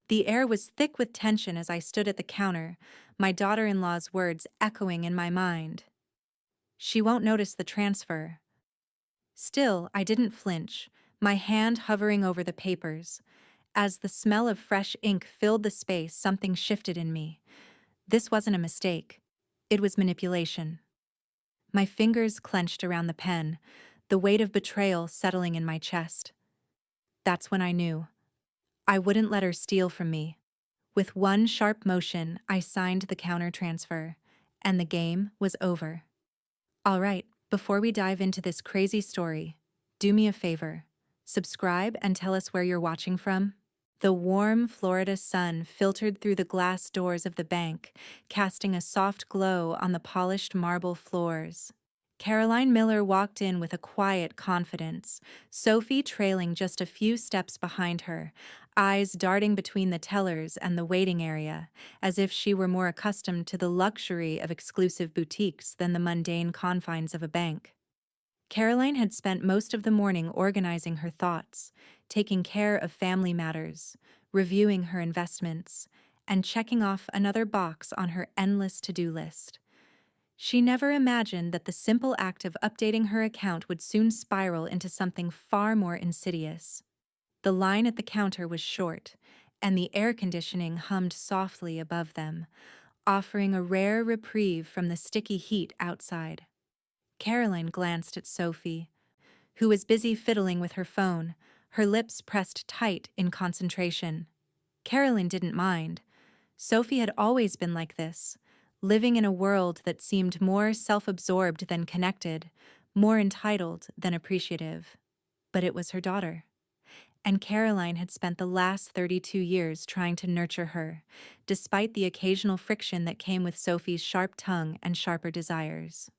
The air was thick with tension as I stood at the counter, my daughter-in-law's words echoing in my mind. She won't notice the transfer. Still, I didn't flinch, my hand hovering over the papers. As the smell of fresh ink filled the space, something shifted in me. This wasn't a mistake. It was manipulation. My fingers clenched around the pen, the weight of betrayal settling in my chest. That's when I knew. I wouldn't let her steal from me. With one sharp motion, I signed the counter transfer, and the game was over. All right, before we dive into this crazy story, do me a favor. Subscribe and tell us where you're watching from. The warm Florida sun filtered through the glass doors of the bank, casting a soft glow on the polished marble floors. Caroline Miller walked in with a quiet confidence, Sophie trailing just a few steps behind her, eyes darting between the tellers and the waiting area, as if she were more accustomed to the luxury of exclusive boutiques than the mundane confines of a bank. Caroline had spent most of the morning organizing her thoughts, taking care of family matters, reviewing her investments, and checking off another box on her endless to-do list. She never imagined that the simple act of updating her account would soon spiral into something far more insidious. The line at the counter was short, and the air conditioning hummed softly above them, offering a rare reprieve from the sticky heat outside. Caroline glanced at Sophie, who was busy fiddling with her phone, her lips pressed tight in concentration. Caroline didn't mind. Sophie had always been like this, living in a world that seemed more self-absorbed than connected, more entitled than appreciative. But it was her daughter. And Caroline had spent the last 32 years trying to nurture her, despite the occasional friction that came with Sophie's sharp tongue and sharper desires.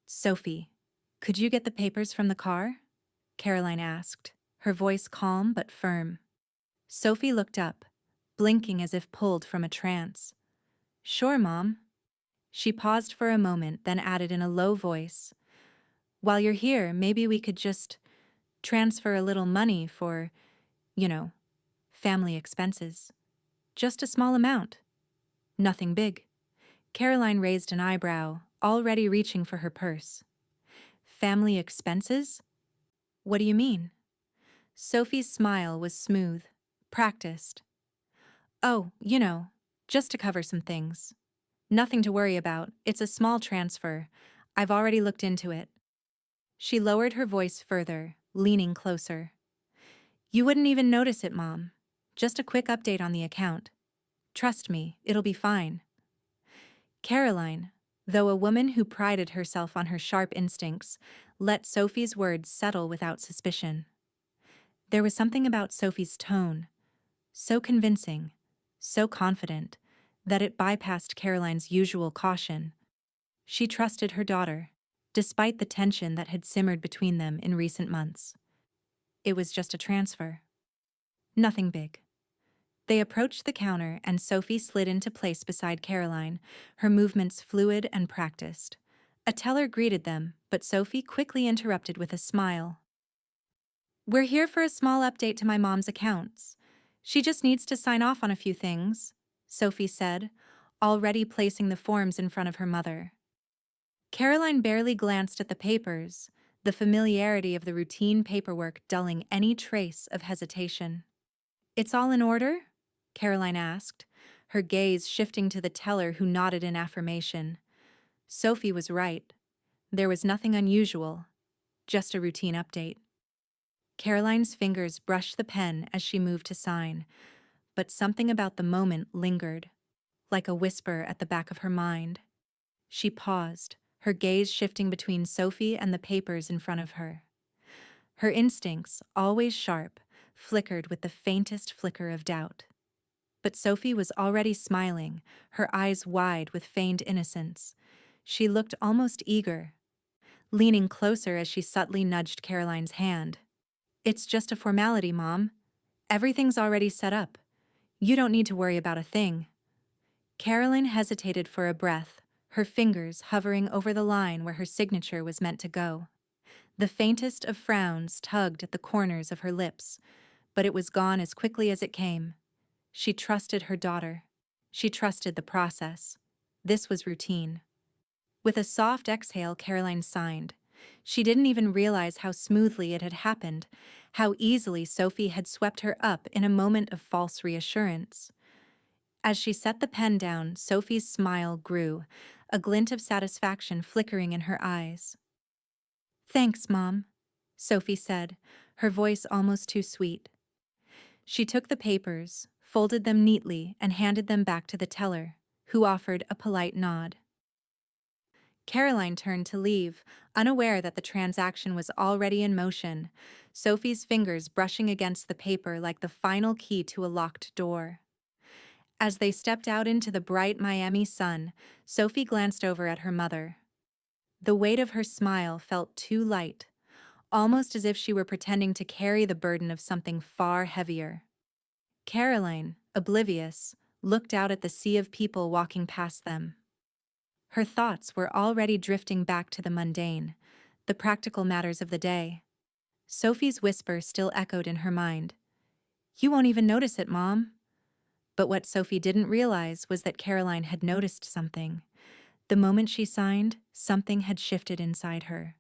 "Sophie, could you get the papers from the car?" Caroline asked, her voice calm but firm. Sophie looked up, blinking as if pulled from a trance. "Sure, Mom." She paused for a moment, then added in a low voice, "While you're here, maybe we could just transfer a little money for, you know, family expenses. Just a small amount. Nothing big." Caroline raised an eyebrow, already reaching for her purse. "Family expenses? What do you mean?" Sophie's smile was smooth, practiced. "Oh, just to cover some things. Nothing to worry about, it's a small transfer. I've already looked into it." She lowered her voice further, leaning closer. "You wouldn't even notice it, Mom. Just a quick update on the account. Trust me, it'll be fine." Caroline, though a woman who prided herself on her sharp instincts, let Sophie's words settle without suspicion. There was something about Sophie's tone, so convincing, so confident, that it bypassed Caroline's usual caution. She trusted her daughter, despite the tension that had simmered between them in recent months. It was just a transfer. Nothing big. They approached the counter and Sophie slid into place beside Caroline, her movements fluid and practiced. A teller greeted them, but Sophie quickly interrupted with a smile. "We're here for a small update to my mom's accounts. She just needs to sign off on a few things," Sophie said, already placing the forms in front of her mother. Caroline barely glanced at the papers, the familiarity of the routine paperwork dulling any trace of hesitation. "It's all in order?" Caroline asked, her gaze shifting to the teller who nodded in affirmation. Sophie was right. There was nothing unusual, just a routine update. Caroline's fingers brushed the pen as she moved to sign, but something about the moment lingered, like a whisper at the back of her mind. She paused, her gaze shifting between Sophie and the papers in front of her. Her instincts, always sharp, flickered with the faintest flicker of doubt. But Sophie was already smiling, her eyes wide with feigned innocence. She looked almost eager, leaning closer as she subtly nudged Caroline's hand. "It's just a formality, Mom. Everything's already set up. You don't need to worry about a thing." Caroline hesitated for a breath, her fingers hovering over the line where her signature was meant to go. The faintest of frowns tugged at the corners of her lips, but it was gone as quickly as it came. She trusted her daughter. She trusted the process. This was routine. With a soft exhale, Caroline signed. She didn't even realize how smoothly it had happened, how easily Sophie had swept her up in a moment of false reassurance. As she set the pen down, Sophie's smile grew, a glint of satisfaction flickering in her eyes. "Thanks, Mom," Sophie said, her voice almost too sweet. She took the papers, folded them neatly, and handed them back to the teller, who offered a polite nod. Caroline turned to leave, unaware that the transaction was already in motion, Sophie's fingers brushing against the paper like the final key to a locked door. As they stepped out into the bright Miami sun, Sophie glanced over at her mother. The weight of her smile felt too light, almost as if she were pretending to carry the burden of something far heavier. Caroline, oblivious, looked out at the sea of people walking past them. Her thoughts were already drifting back to the mundane, the practical matters of the day. Sophie's whisper still echoed in her mind. "You won't even notice it, Mom." But what Sophie didn't realize was that Caroline had noticed something. The moment she signed, something had shifted inside her.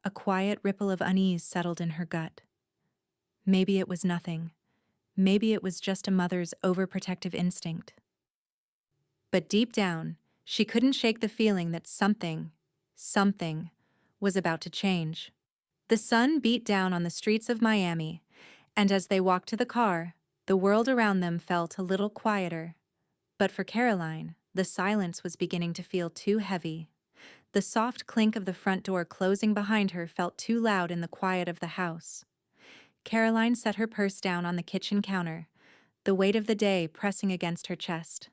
A quiet ripple of unease settled in her gut. Maybe it was nothing. Maybe it was just a mother's overprotective instinct. But deep down, she couldn't shake the feeling that something, was about to change. The sun beat down on the streets of Miami, and as they walked to the car, the world around them felt a little quieter. But for Caroline, the silence was beginning to feel too heavy. The soft clink of the front door closing behind her felt too loud in the quiet of the house. Caroline set her purse down on the kitchen counter, the weight of the day pressing against her chest.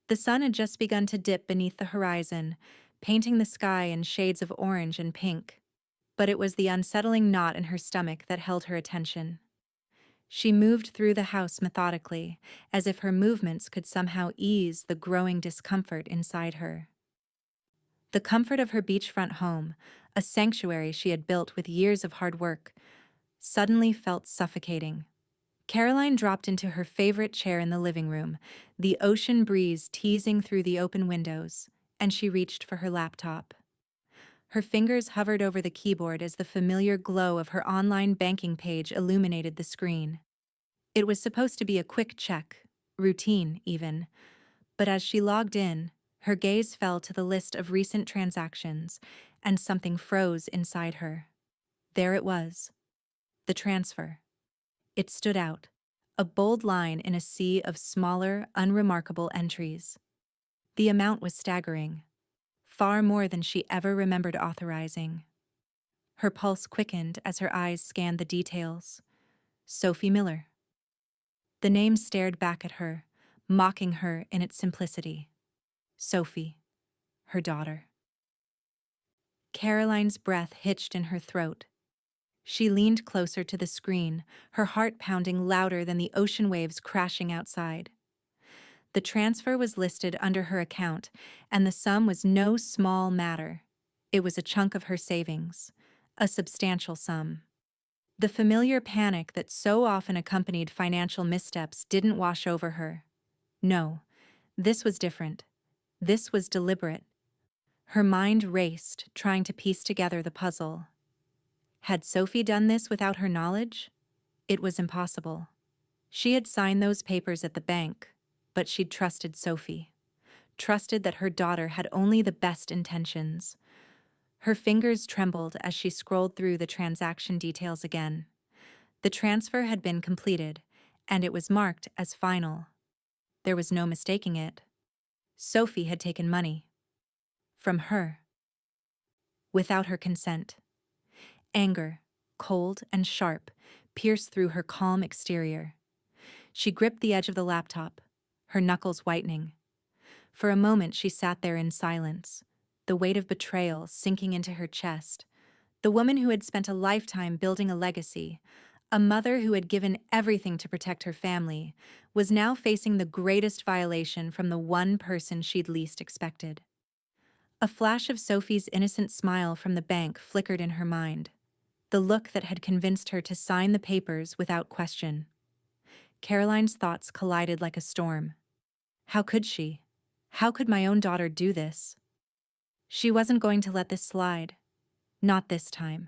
The sun had just begun to dip beneath the horizon, painting the sky in shades of orange and pink. But it was the unsettling knot in her stomach that held her attention. She moved through the house methodically, as if her movements could somehow ease the growing discomfort inside her. The comfort of her beachfront home, a sanctuary she had built with years of hard work, suddenly felt suffocating. Caroline dropped into her favorite chair in the living room, the ocean breeze teasing through the open windows, and she reached for her laptop. Her fingers hovered over the keyboard as the familiar glow of her online banking page illuminated the screen. It was supposed to be a quick check, routine even, but as she logged in, her gaze fell to the list of recent transactions, and something froze inside her. There it was, the transfer. It stood out, a bold line in a sea of smaller, unremarkable entries. The amount was staggering, far more than she ever remembered authorizing. Her pulse quickened as her eyes scanned the details. Sophie Miller. The name stared back at her, mocking her in its simplicity. Sophie, her daughter. Caroline's breath hitched in her throat. She leaned closer to the screen, her heart pounding louder than the ocean waves crashing outside. The transfer was listed under her account, and the sum was no small matter. It was a chunk of her savings, a substantial sum. The familiar panic that so often accompanied financial missteps didn't wash over her. No, this was different. This was deliberate. Her mind raced, trying to piece together the puzzle. Had Sophie done this without her knowledge? It was impossible. She had signed those papers at the bank, but she'd trusted Sophie. Trusted that her daughter had only the best intentions. Her fingers trembled as she scrolled through the transaction details again. The transfer had been completed, and it was marked as final. There was no mistaking it. Sophie had taken money. From her. Without her consent. Anger, cold and sharp, pierced through her calm exterior. She gripped the edge of the laptop, her knuckles whitening. For a moment she sat there in silence, the weight of betrayal sinking into her chest. The woman who had spent a lifetime building a legacy, a mother who had given everything to protect her family, was now facing the greatest violation from the one person she'd least expected. A flash of Sophie's innocent smile from the bank flickered in her mind, the look that had convinced her to sign the papers without question. Caroline's thoughts collided like a storm. How could she? How could my own daughter do this? She wasn't going to let this slide. Not this time.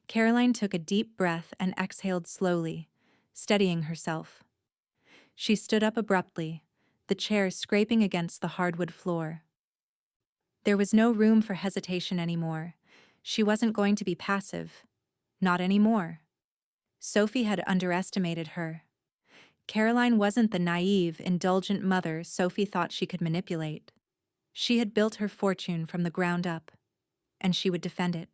Caroline took a deep breath and exhaled slowly, steadying herself. She stood up abruptly, the chair scraping against the hardwood floor. There was no room for hesitation anymore. She wasn't going to be passive. Not anymore. Sophie had underestimated her. Caroline wasn't the naive, indulgent mother Sophie thought she could manipulate. She had built her fortune from the ground up, and she would defend it.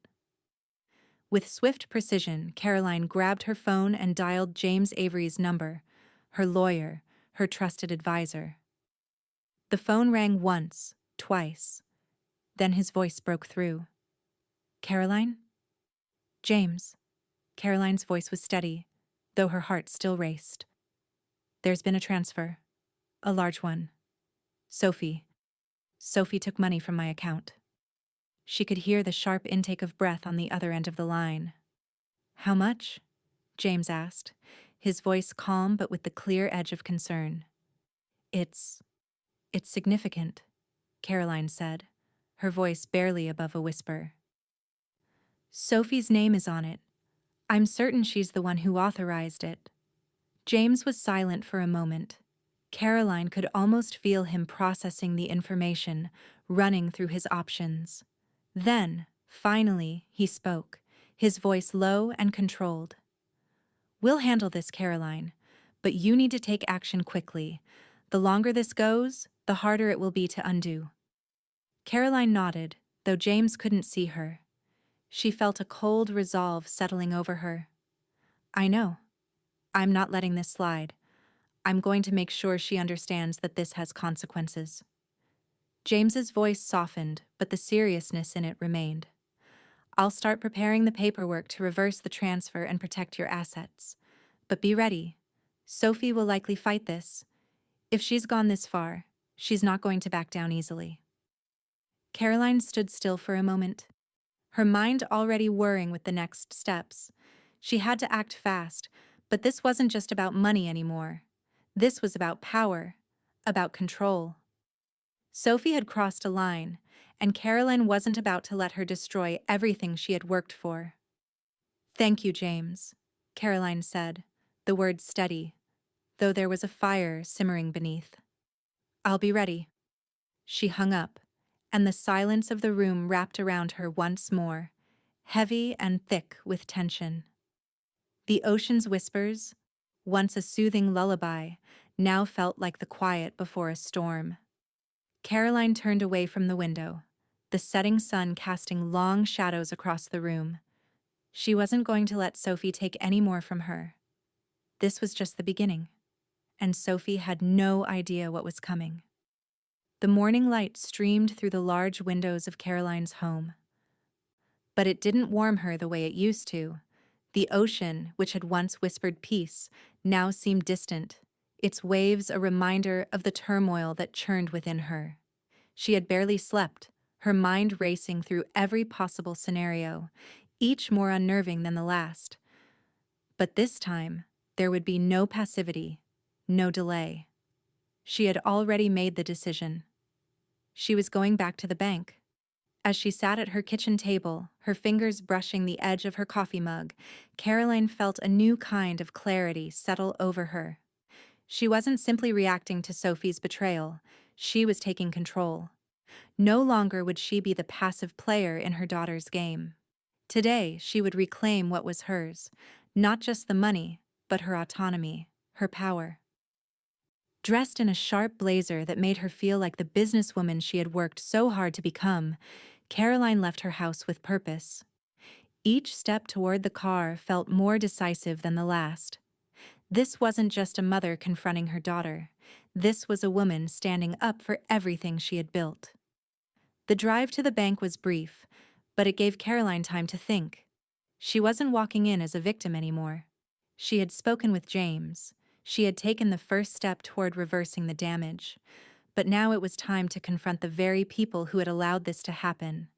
With swift precision, Caroline grabbed her phone and dialed James Avery's number, her lawyer, her trusted advisor. The phone rang once, twice. Then his voice broke through. "Caroline?" "James." Caroline's voice was steady, though her heart still raced. "There's been a transfer. A large one. Sophie. Sophie took money from my account." She could hear the sharp intake of breath on the other end of the line. "How much?" James asked, his voice calm but with the clear edge of concern. It's significant," Caroline said, her voice barely above a whisper. "Sophie's name is on it. I'm certain she's the one who authorized it." James was silent for a moment. Caroline could almost feel him processing the information, running through his options. Then, finally, he spoke, his voice low and controlled. "We'll handle this, Caroline, but you need to take action quickly. The longer this goes, the harder it will be to undo." Caroline nodded, though James couldn't see her. She felt a cold resolve settling over her. "I know. I'm not letting this slide. I'm going to make sure she understands that this has consequences." James's voice softened, but the seriousness in it remained. "I'll start preparing the paperwork to reverse the transfer and protect your assets. But be ready. Sophie will likely fight this. If she's gone this far, she's not going to back down easily." Caroline stood still for a moment, her mind already whirring with the next steps. She had to act fast, but this wasn't just about money anymore. This was about power, about control. Sophie had crossed a line, and Caroline wasn't about to let her destroy everything she had worked for. "Thank you, James," Caroline said, the words steady, though there was a fire simmering beneath. "I'll be ready." She hung up, and the silence of the room wrapped around her once more, heavy and thick with tension. The ocean's whispers, once a soothing lullaby, now felt like the quiet before a storm. Caroline turned away from the window, the setting sun casting long shadows across the room. She wasn't going to let Sophie take any more from her. This was just the beginning, and Sophie had no idea what was coming. The morning light streamed through the large windows of Caroline's home. But it didn't warm her the way it used to. The ocean, which had once whispered peace, now seemed distant, its waves a reminder of the turmoil that churned within her. She had barely slept, her mind racing through every possible scenario, each more unnerving than the last. But this time, there would be no passivity, no delay. She had already made the decision. She was going back to the bank. As she sat at her kitchen table, her fingers brushing the edge of her coffee mug, Caroline felt a new kind of clarity settle over her. She wasn't simply reacting to Sophie's betrayal, she was taking control. No longer would she be the passive player in her daughter's game. Today, she would reclaim what was hers, not just the money, but her autonomy, her power. Dressed in a sharp blazer that made her feel like the businesswoman she had worked so hard to become, Caroline left her house with purpose. Each step toward the car felt more decisive than the last. This wasn't just a mother confronting her daughter. This was a woman standing up for everything she had built. The drive to the bank was brief, but it gave Caroline time to think. She wasn't walking in as a victim anymore. She had spoken with James. She had taken the first step toward reversing the damage. But now it was time to confront the very people who had allowed this to happen.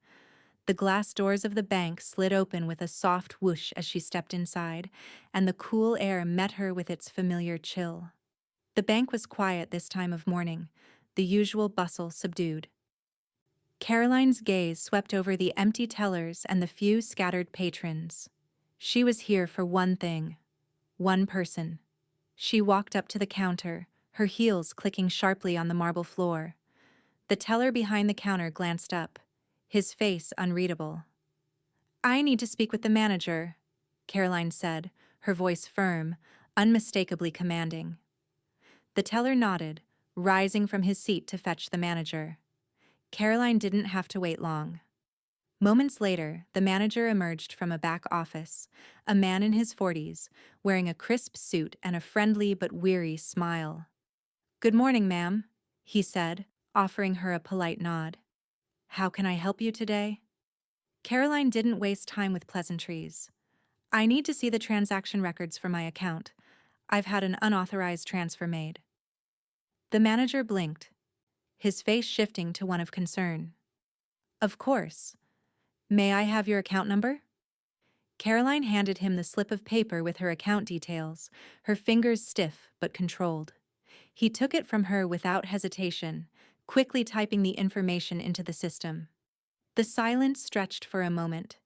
The glass doors of the bank slid open with a soft whoosh as she stepped inside, and the cool air met her with its familiar chill. The bank was quiet this time of morning, the usual bustle subdued. Caroline's gaze swept over the empty tellers and the few scattered patrons. She was here for one thing, one person. She walked up to the counter, her heels clicking sharply on the marble floor. The teller behind the counter glanced up, his face unreadable. "I need to speak with the manager," Caroline said, her voice firm, unmistakably commanding. The teller nodded, rising from his seat to fetch the manager. Caroline didn't have to wait long. Moments later, the manager emerged from a back office, a man in his 40s, wearing a crisp suit and a friendly but weary smile. "Good morning, ma'am," he said, offering her a polite nod. "How can I help you today?" Caroline didn't waste time with pleasantries. "I need to see the transaction records for my account. I've had an unauthorized transfer made." The manager blinked, his face shifting to one of concern. "Of course. May I have your account number?" Caroline handed him the slip of paper with her account details, her fingers stiff but controlled. He took it from her without hesitation, quickly typing the information into the system. The silence stretched for a moment,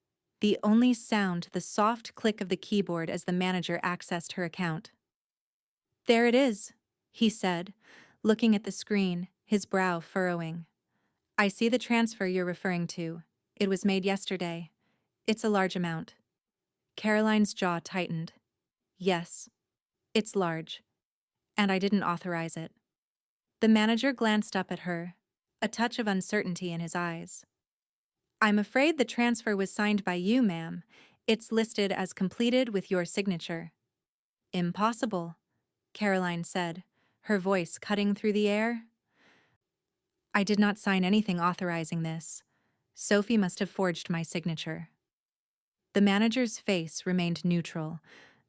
the only sound the soft click of the keyboard as the manager accessed her account. "There it is," he said, looking at the screen, his brow furrowing. "I see the transfer you're referring to. It was made yesterday. It's a large amount." Caroline's jaw tightened. "Yes, it's large. And I didn't authorize it." The manager glanced up at her, a touch of uncertainty in his eyes. "I'm afraid the transfer was signed by you, ma'am. It's listed as completed with your signature." "Impossible," Caroline said, her voice cutting through the air. "I did not sign anything authorizing this. Sophie must have forged my signature." The manager's face remained neutral,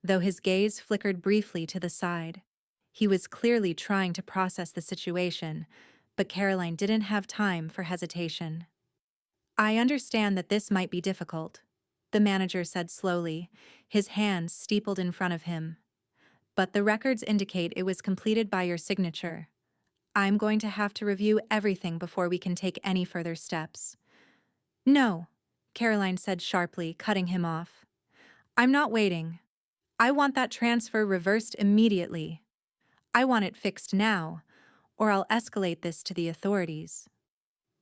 though his gaze flickered briefly to the side. He was clearly trying to process the situation, but Caroline didn't have time for hesitation. "I understand that this might be difficult," the manager said slowly, his hands steepled in front of him. "But the records indicate it was completed by your signature. I'm going to have to review everything before we can take any further steps." "No," Caroline said sharply, cutting him off. "I'm not waiting. I want that transfer reversed immediately. I want it fixed now, or I'll escalate this to the authorities."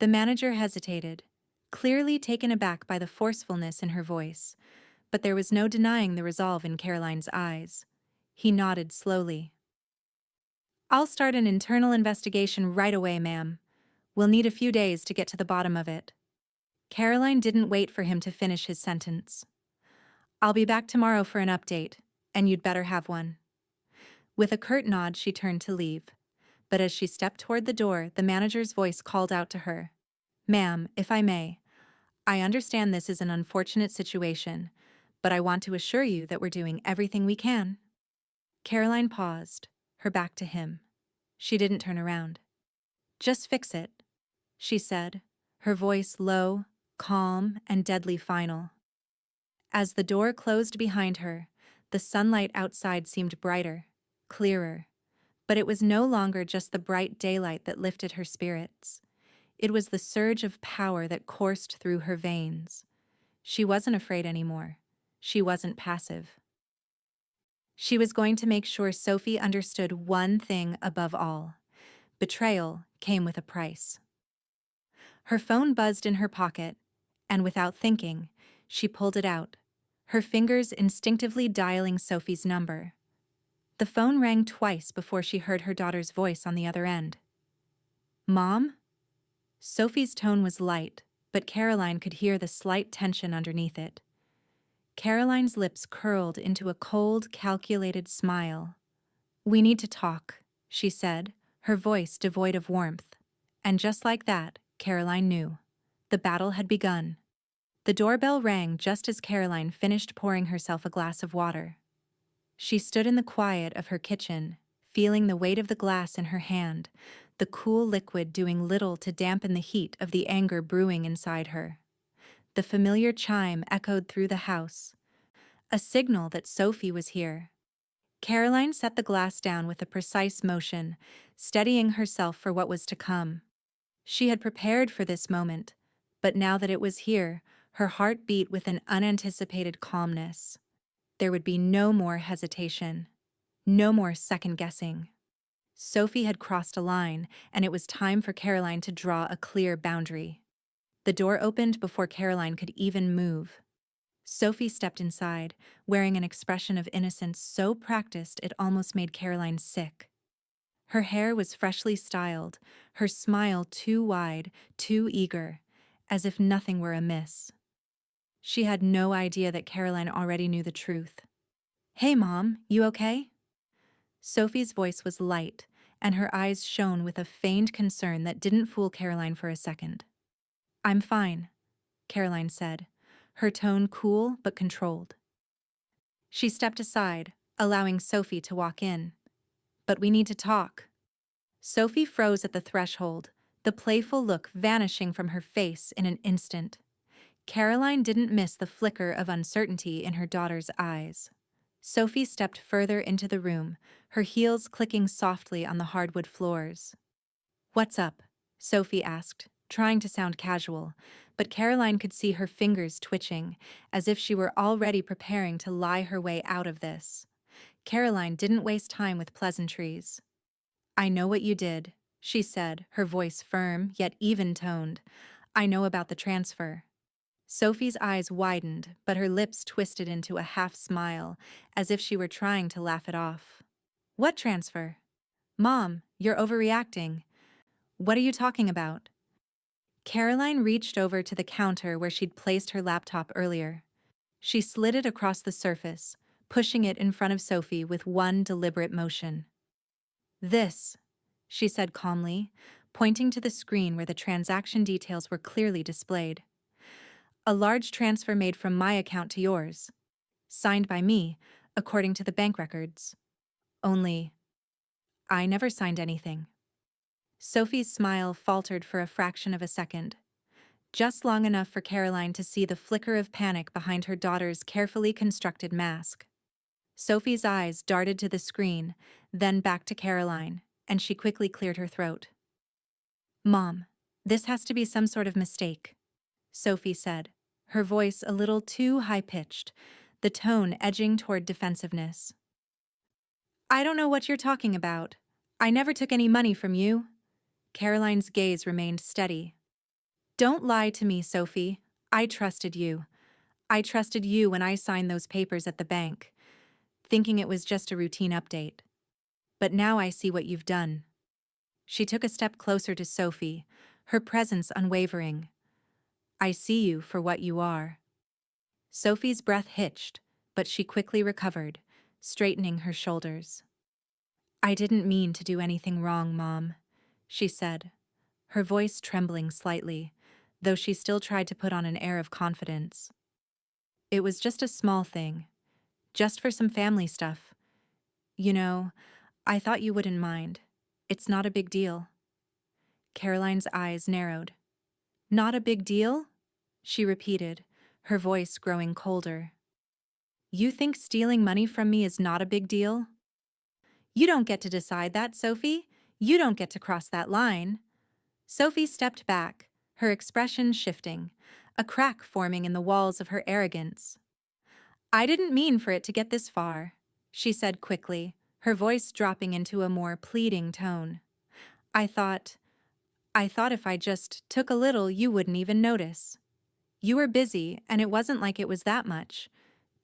The manager hesitated, clearly taken aback by the forcefulness in her voice, but there was no denying the resolve in Caroline's eyes. He nodded slowly. "I'll start an internal investigation right away, ma'am. We'll need a few days to get to the bottom of it." Caroline didn't wait for him to finish his sentence. "I'll be back tomorrow for an update, and you'd better have one." With a curt nod, she turned to leave. But as she stepped toward the door, the manager's voice called out to her. "Ma'am, if I may, I understand this is an unfortunate situation, but I want to assure you that we're doing everything we can." Caroline paused, her back to him. She didn't turn around. "Just fix it," she said, her voice low, calm, and deadly final. As the door closed behind her, the sunlight outside seemed brighter, clearer, but it was no longer just the bright daylight that lifted her spirits. It was the surge of power that coursed through her veins. She wasn't afraid anymore. She wasn't passive. She was going to make sure Sophie understood one thing above all. Betrayal came with a price. Her phone buzzed in her pocket, and without thinking, she pulled it out, her fingers instinctively dialing Sophie's number. The phone rang twice before she heard her daughter's voice on the other end. "Mom?" Sophie's tone was light, but Caroline could hear the slight tension underneath it. Caroline's lips curled into a cold, calculated smile. "We need to talk," she said, her voice devoid of warmth. And just like that, Caroline knew. The battle had begun. The doorbell rang just as Caroline finished pouring herself a glass of water. She stood in the quiet of her kitchen, feeling the weight of the glass in her hand, the cool liquid doing little to dampen the heat of the anger brewing inside her. The familiar chime echoed through the house, a signal that Sophie was here. Caroline set the glass down with a precise motion, steadying herself for what was to come. She had prepared for this moment, but now that it was here, her heart beat with an unanticipated calmness. There would be no more hesitation, no more second-guessing. Sophie had crossed a line, and it was time for Caroline to draw a clear boundary. The door opened before Caroline could even move. Sophie stepped inside, wearing an expression of innocence so practiced it almost made Caroline sick. Her hair was freshly styled, her smile too wide, too eager, as if nothing were amiss. She had no idea that Caroline already knew the truth. "Hey, Mom, you okay?" Sophie's voice was light, and her eyes shone with a feigned concern that didn't fool Caroline for a second. "I'm fine," Caroline said, her tone cool but controlled. She stepped aside, allowing Sophie to walk in. "But we need to talk." Sophie froze at the threshold, the playful look vanishing from her face in an instant. Caroline didn't miss the flicker of uncertainty in her daughter's eyes. Sophie stepped further into the room, her heels clicking softly on the hardwood floors. "What's up?" Sophie asked, trying to sound casual, but Caroline could see her fingers twitching, as if she were already preparing to lie her way out of this. Caroline didn't waste time with pleasantries. "I know what you did," she said, her voice firm yet even-toned. "I know about the transfer." Sophie's eyes widened, but her lips twisted into a half-smile, as if she were trying to laugh it off. "What transfer?" "Mom, you're overreacting. What are you talking about?" Caroline reached over to the counter where she'd placed her laptop earlier. She slid it across the surface, pushing it in front of Sophie with one deliberate motion. "This," she said calmly, pointing to the screen where the transaction details were clearly displayed. "A large transfer made from my account to yours. Signed by me, according to the bank records. Only, I never signed anything." Sophie's smile faltered for a fraction of a second, just long enough for Caroline to see the flicker of panic behind her daughter's carefully constructed mask. Sophie's eyes darted to the screen, then back to Caroline, and she quickly cleared her throat. "Mom, this has to be some sort of mistake," Sophie said, her voice a little too high-pitched, the tone edging toward defensiveness. "I don't know what you're talking about. I never took any money from you." Caroline's gaze remained steady. "Don't lie to me, Sophie. I trusted you. I trusted you when I signed those papers at the bank, thinking it was just a routine update. But now I see what you've done." She took a step closer to Sophie, her presence unwavering. "I see you for what you are." Sophie's breath hitched, but she quickly recovered, straightening her shoulders. "I didn't mean to do anything wrong, Mom," she said, her voice trembling slightly, though she still tried to put on an air of confidence. "It was just a small thing, just for some family stuff. You know, I thought you wouldn't mind. It's not a big deal." Caroline's eyes narrowed. "Not a big deal?" she repeated, her voice growing colder. "You think stealing money from me is not a big deal?" "You don't get to decide that, Sophie. You don't get to cross that line." Sophie stepped back, her expression shifting, a crack forming in the walls of her arrogance. "I didn't mean for it to get this far," she said quickly, her voice dropping into a more pleading tone. I thought if I just took a little, you wouldn't even notice. You were busy, and it wasn't like it was that much.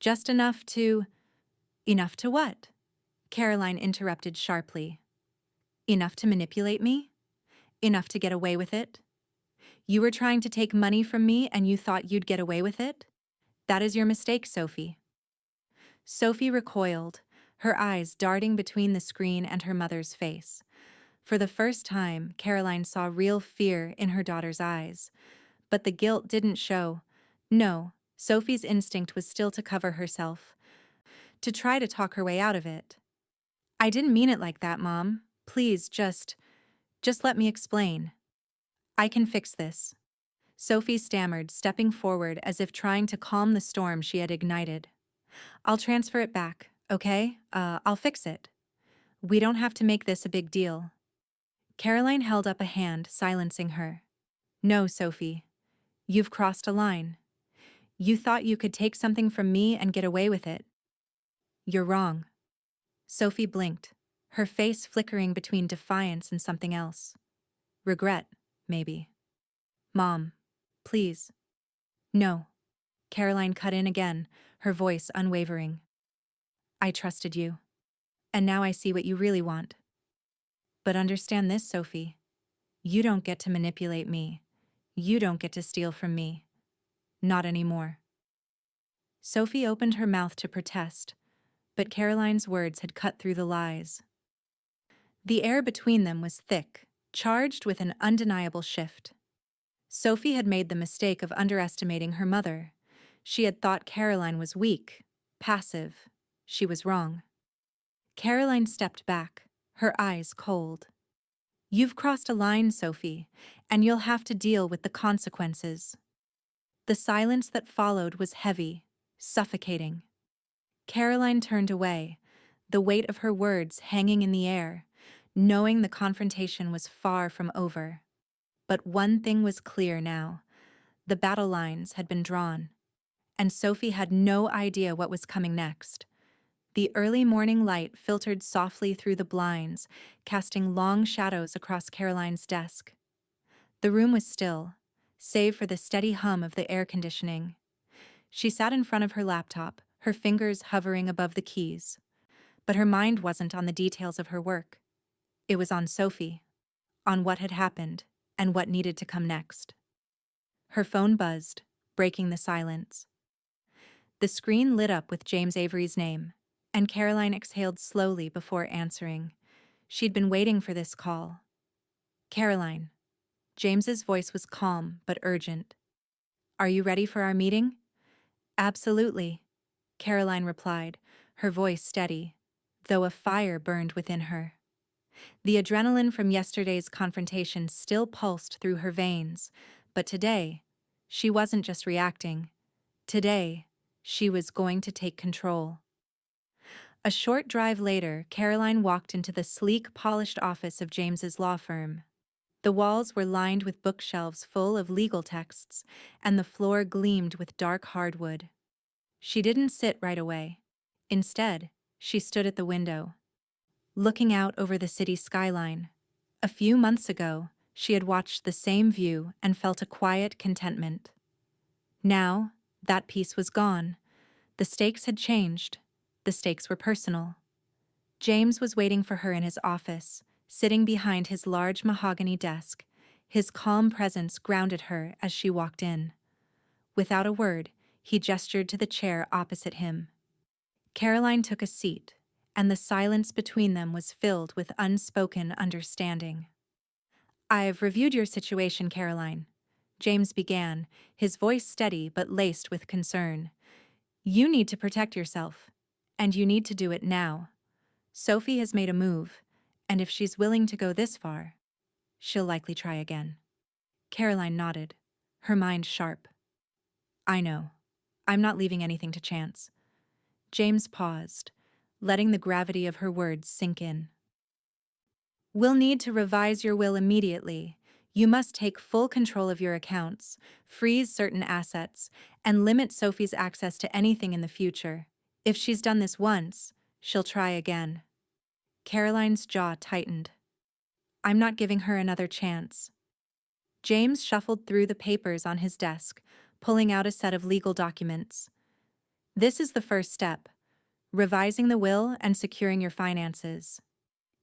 Just enough to—" "Enough to what?" Caroline interrupted sharply. "Enough to manipulate me? Enough to get away with it? You were trying to take money from me and you thought you'd get away with it? That is your mistake, Sophie." Sophie recoiled, her eyes darting between the screen and her mother's face. For the first time, Caroline saw real fear in her daughter's eyes. But the guilt didn't show. No, Sophie's instinct was still to cover herself, to try to talk her way out of it. "I didn't mean it like that, Mom. Please, just let me explain. I can fix this." Sophie stammered, stepping forward as if trying to calm the storm she had ignited. I'll transfer it back, okay? I'll fix it. We don't have to make this a big deal. Caroline held up a hand, silencing her. No, Sophie. You've crossed a line. You thought you could take something from me and get away with it. You're wrong. Sophie blinked, her face flickering between defiance and something else. Regret, maybe. Mom, please. No. Caroline cut in again, her voice unwavering. I trusted you. And now I see what you really want. But understand this, Sophie. You don't get to manipulate me. You don't get to steal from me. Not anymore. Sophie opened her mouth to protest, but Caroline's words had cut through the lies. The air between them was thick, charged with an undeniable shift. Sophie had made the mistake of underestimating her mother. She had thought Caroline was weak, passive. She was wrong. Caroline stepped back, her eyes cold. You've crossed a line, Sophie, and you'll have to deal with the consequences. The silence that followed was heavy, suffocating. Caroline turned away, the weight of her words hanging in the air, knowing the confrontation was far from over. But one thing was clear now. The battle lines had been drawn, and Sophie had no idea what was coming next. The early morning light filtered softly through the blinds, casting long shadows across Caroline's desk. The room was still, save for the steady hum of the air conditioning. She sat in front of her laptop, her fingers hovering above the keys. But her mind wasn't on the details of her work. It was on Sophie, on what had happened, and what needed to come next. Her phone buzzed, breaking the silence. The screen lit up with James Avery's name, and Caroline exhaled slowly before answering. She'd been waiting for this call. Caroline. James's voice was calm but urgent. Are you ready for our meeting? Absolutely, Caroline replied, her voice steady, though a fire burned within her. The adrenaline from yesterday's confrontation still pulsed through her veins, but today, she wasn't just reacting. Today, she was going to take control. A short drive later, Caroline walked into the sleek, polished office of James's law firm. The walls were lined with bookshelves full of legal texts, and the floor gleamed with dark hardwood. She didn't sit right away. Instead, she stood at the window, looking out over the city skyline. A few months ago, she had watched the same view and felt a quiet contentment. Now, that peace was gone. The stakes had changed. The stakes were personal. James was waiting for her in his office, sitting behind his large mahogany desk. His calm presence grounded her as she walked in. Without a word, he gestured to the chair opposite him. Caroline took a seat, and the silence between them was filled with unspoken understanding. I've reviewed your situation, Caroline, James began, his voice steady but laced with concern. You need to protect yourself, and you need to do it now. Sophie has made a move, and if she's willing to go this far, she'll likely try again. Caroline nodded, her mind sharp. I know. I'm not leaving anything to chance. James paused, letting the gravity of her words sink in. We'll need to revise your will immediately. You must take full control of your accounts, freeze certain assets, and limit Sophie's access to anything in the future. If she's done this once, she'll try again. Caroline's jaw tightened. I'm not giving her another chance. James shuffled through the papers on his desk, pulling out a set of legal documents. This is the first step, revising the will and securing your finances.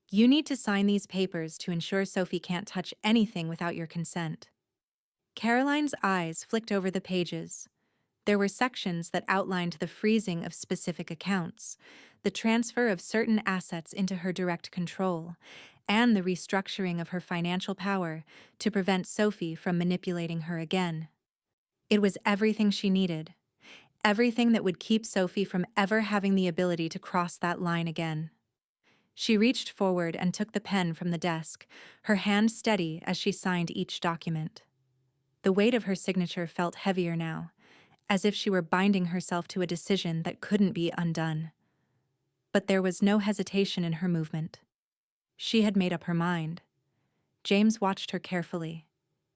You need to sign these papers to ensure Sophie can't touch anything without your consent. Caroline's eyes flicked over the pages. There were sections that outlined the freezing of specific accounts, the transfer of certain assets into her direct control, and the restructuring of her financial power to prevent Sophie from manipulating her again. It was everything she needed, everything that would keep Sophie from ever having the ability to cross that line again. She reached forward and took the pen from the desk, her hand steady as she signed each document. The weight of her signature felt heavier now, as if she were binding herself to a decision that couldn't be undone. But there was no hesitation in her movement. She had made up her mind. James watched her carefully,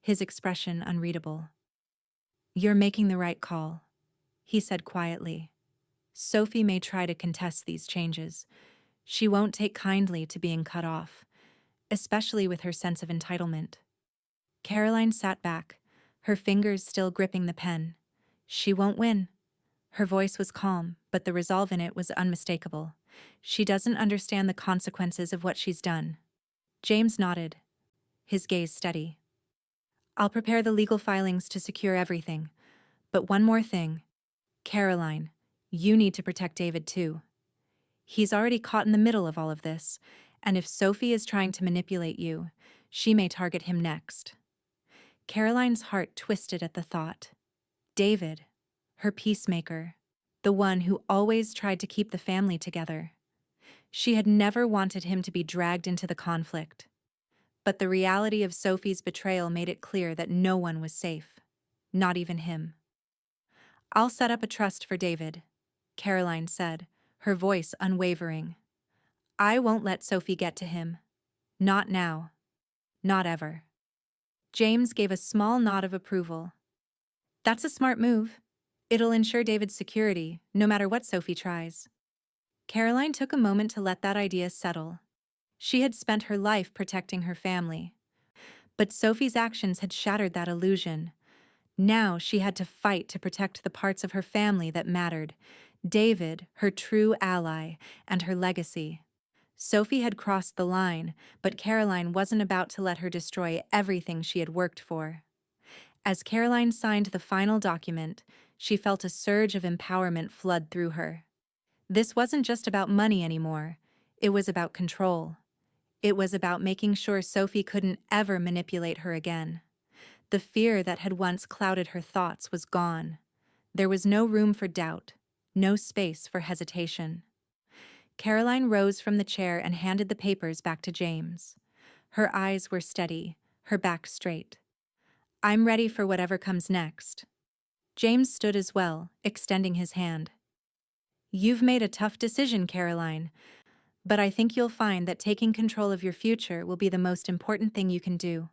his expression unreadable. "You're making the right call," he said quietly. "Sophie may try to contest these changes. She won't take kindly to being cut off, especially with her sense of entitlement." Caroline sat back, her fingers still gripping the pen. "She won't win." Her voice was calm, but the resolve in it was unmistakable. "She doesn't understand the consequences of what she's done." James nodded, his gaze steady. "I'll prepare the legal filings to secure everything. But one more thing. Caroline, you need to protect David too. He's already caught in the middle of all of this, and if Sophie is trying to manipulate you, she may target him next." Caroline's heart twisted at the thought. David, her peacemaker, the one who always tried to keep the family together. She had never wanted him to be dragged into the conflict. But the reality of Sophie's betrayal made it clear that no one was safe, not even him. "I'll set up a trust for David," Caroline said, her voice unwavering. "I won't let Sophie get to him. Not now. Not ever." James gave a small nod of approval. "That's a smart move. It'll ensure David's security, no matter what Sophie tries." Caroline took a moment to let that idea settle. She had spent her life protecting her family. But Sophie's actions had shattered that illusion. Now she had to fight to protect the parts of her family that mattered: David, her true ally, and her legacy. Sophie had crossed the line, but Caroline wasn't about to let her destroy everything she had worked for. As Caroline signed the final document, she felt a surge of empowerment flood through her. This wasn't just about money anymore. It was about control. It was about making sure Sophie couldn't ever manipulate her again. The fear that had once clouded her thoughts was gone. There was no room for doubt, no space for hesitation. Caroline rose from the chair and handed the papers back to James. Her eyes were steady, her back straight. "I'm ready for whatever comes next." James stood as well, extending his hand. "You've made a tough decision, Caroline, but I think you'll find that taking control of your future will be the most important thing you can do."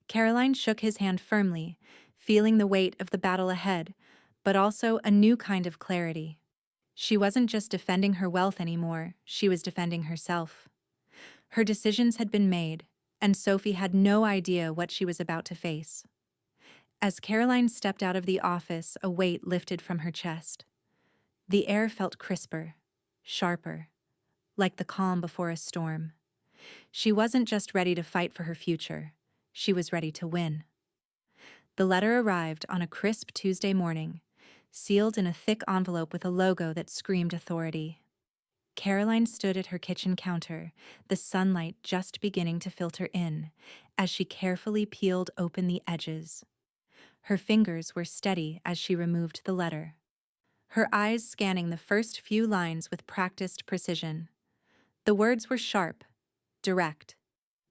Caroline shook his hand firmly, feeling the weight of the battle ahead, but also a new kind of clarity. She wasn't just defending her wealth anymore, she was defending herself. Her decisions had been made, and Sophie had no idea what she was about to face. As Caroline stepped out of the office, a weight lifted from her chest. The air felt crisper, sharper, like the calm before a storm. She wasn't just ready to fight for her future, she was ready to win. The letter arrived on a crisp Tuesday morning, sealed in a thick envelope with a logo that screamed authority. Caroline stood at her kitchen counter, the sunlight just beginning to filter in, as she carefully peeled open the edges. Her fingers were steady as she removed the letter, her eyes scanning the first few lines with practiced precision. The words were sharp, direct.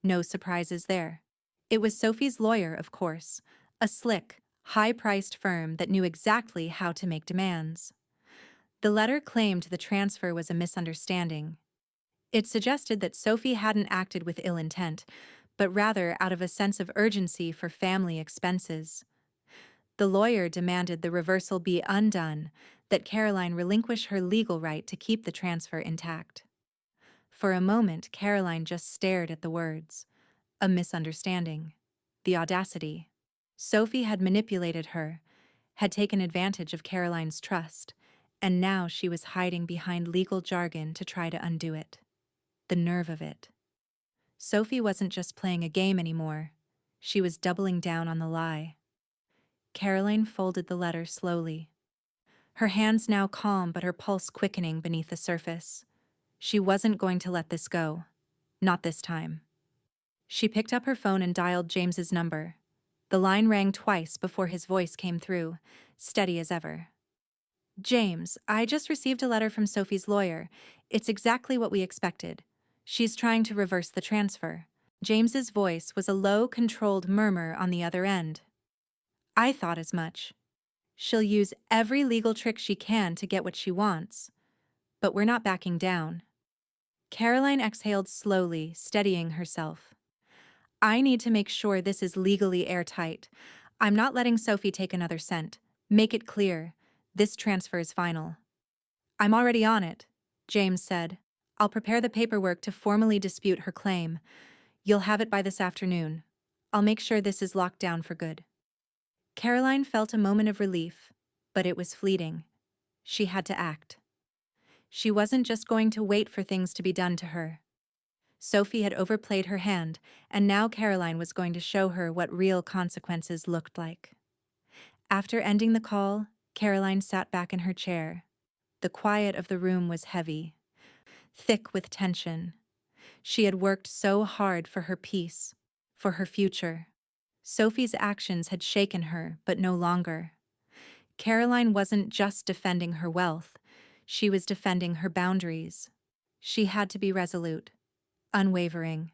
No surprises there. It was Sophie's lawyer, of course, a slick, high-priced firm that knew exactly how to make demands. The letter claimed the transfer was a misunderstanding. It suggested that Sophie hadn't acted with ill intent, but rather out of a sense of urgency for family expenses. The lawyer demanded the reversal be undone, that Caroline relinquish her legal right to keep the transfer intact. For a moment, Caroline just stared at the words. A misunderstanding. The audacity. Sophie had manipulated her, had taken advantage of Caroline's trust, and now she was hiding behind legal jargon to try to undo it. The nerve of it. Sophie wasn't just playing a game anymore. She was doubling down on the lie. Caroline folded the letter slowly. Her hands now calm but her pulse quickening beneath the surface. She wasn't going to let this go. Not this time. She picked up her phone and dialed James's number. The line rang twice before his voice came through, steady as ever. "James, I just received a letter from Sophie's lawyer. It's exactly what we expected. She's trying to reverse the transfer." James's voice was a low, controlled murmur on the other end. I thought as much. She'll use every legal trick she can to get what she wants. But we're not backing down. Caroline exhaled slowly, steadying herself. I need to make sure this is legally airtight. I'm not letting Sophie take another cent. Make it clear. This transfer is final. I'm already on it, James said. I'll prepare the paperwork to formally dispute her claim. You'll have it by this afternoon. I'll make sure this is locked down for good. Caroline felt a moment of relief, but it was fleeting. She had to act. She wasn't just going to wait for things to be done to her. Sophie had overplayed her hand, and now Caroline was going to show her what real consequences looked like. After ending the call, Caroline sat back in her chair. The quiet of the room was heavy, thick with tension. She had worked so hard for her peace, for her future. Sophie's actions had shaken her, but no longer. Caroline wasn't just defending her wealth, she was defending her boundaries. She had to be resolute, unwavering.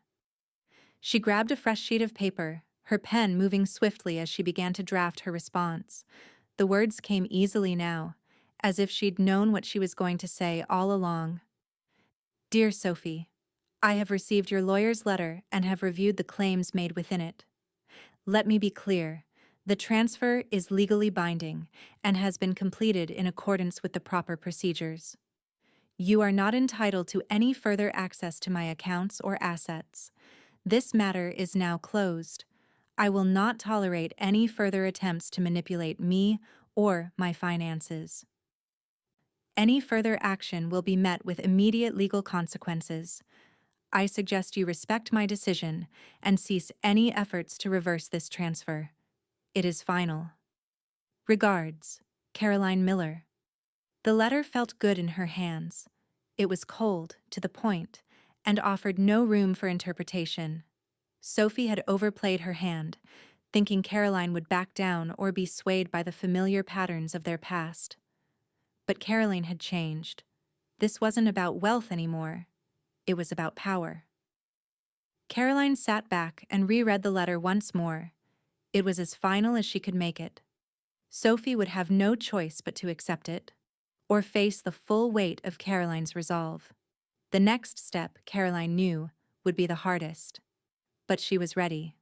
She grabbed a fresh sheet of paper, her pen moving swiftly as she began to draft her response. The words came easily now, as if she'd known what she was going to say all along. Dear Sophie, I have received your lawyer's letter and have reviewed the claims made within it. Let me be clear. The transfer is legally binding and has been completed in accordance with the proper procedures. You are not entitled to any further access to my accounts or assets. This matter is now closed. I will not tolerate any further attempts to manipulate me or my finances. Any further action will be met with immediate legal consequences. I suggest you respect my decision and cease any efforts to reverse this transfer. It is final. Regards, Caroline Miller. The letter felt good in her hands. It was cold, to the point, and offered no room for interpretation. Sophie had overplayed her hand, thinking Caroline would back down or be swayed by the familiar patterns of their past. But Caroline had changed. This wasn't about wealth anymore. It was about power. Caroline sat back and reread the letter once more. It was as final as she could make it. Sophie would have no choice but to accept it, or face the full weight of Caroline's resolve. The next step, Caroline knew, would be the hardest. But she was ready.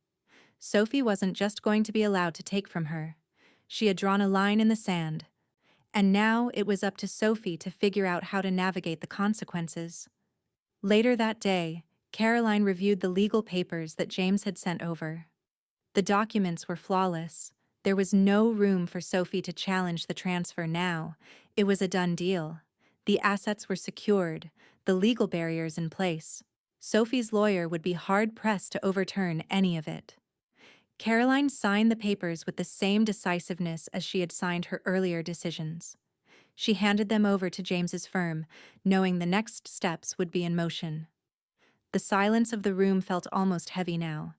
Sophie wasn't just going to be allowed to take from her. She had drawn a line in the sand, and now it was up to Sophie to figure out how to navigate the consequences. Later that day, Caroline reviewed the legal papers that James had sent over. The documents were flawless. There was no room for Sophie to challenge the transfer now. It was a done deal. The assets were secured, the legal barriers in place. Sophie's lawyer would be hard-pressed to overturn any of it. Caroline signed the papers with the same decisiveness as she had signed her earlier decisions. She handed them over to James's firm, knowing the next steps would be in motion. The silence of the room felt almost heavy now,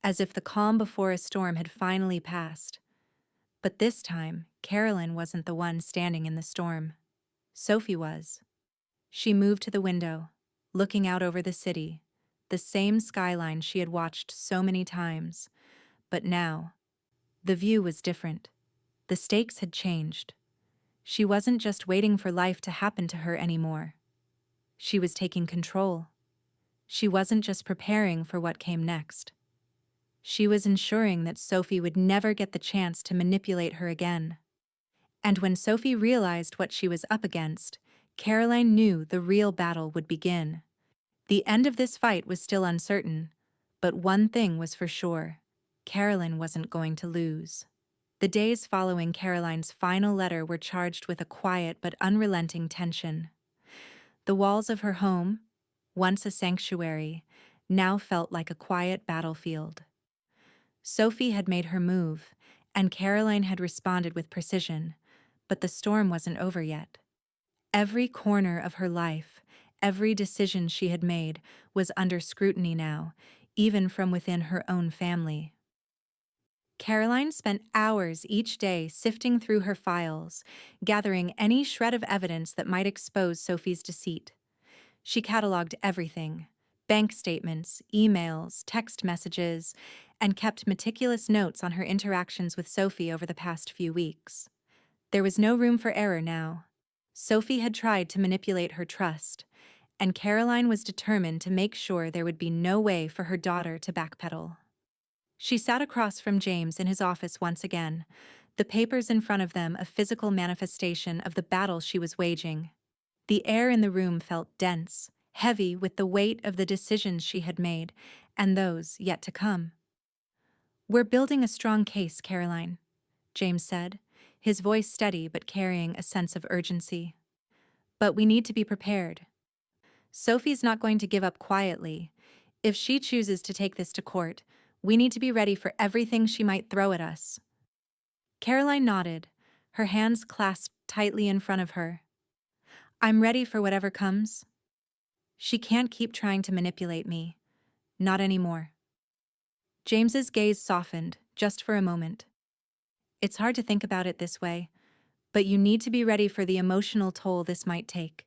as if the calm before a storm had finally passed. But this time, Caroline wasn't the one standing in the storm. Sophie was. She moved to the window, looking out over the city, the same skyline she had watched so many times. But now, the view was different. The stakes had changed. She wasn't just waiting for life to happen to her anymore. She was taking control. She wasn't just preparing for what came next. She was ensuring that Sophie would never get the chance to manipulate her again. And when Sophie realized what she was up against, Caroline knew the real battle would begin. The end of this fight was still uncertain, but one thing was for sure. Caroline wasn't going to lose. The days following Caroline's final letter were charged with a quiet but unrelenting tension. The walls of her home, once a sanctuary, now felt like a quiet battlefield. Sophie had made her move, and Caroline had responded with precision, but the storm wasn't over yet. Every corner of her life, every decision she had made, was under scrutiny now, even from within her own family. Caroline spent hours each day sifting through her files, gathering any shred of evidence that might expose Sophie's deceit. She cataloged everything: bank statements, emails, text messages, and kept meticulous notes on her interactions with Sophie over the past few weeks. There was no room for error now. Sophie had tried to manipulate her trust, and Caroline was determined to make sure there would be no way for her daughter to backpedal. She sat across from James in his office once again, the papers in front of them a physical manifestation of the battle she was waging. The air in the room felt dense, heavy with the weight of the decisions she had made and those yet to come. "We're building a strong case, Caroline," James said, his voice steady but carrying a sense of urgency. "But we need to be prepared. Sophie's not going to give up quietly. If she chooses to take this to court, we need to be ready for everything she might throw at us." Caroline nodded, her hands clasped tightly in front of her. "I'm ready for whatever comes. She can't keep trying to manipulate me. Not anymore." James's gaze softened, just for a moment. "It's hard to think about it this way, but you need to be ready for the emotional toll this might take,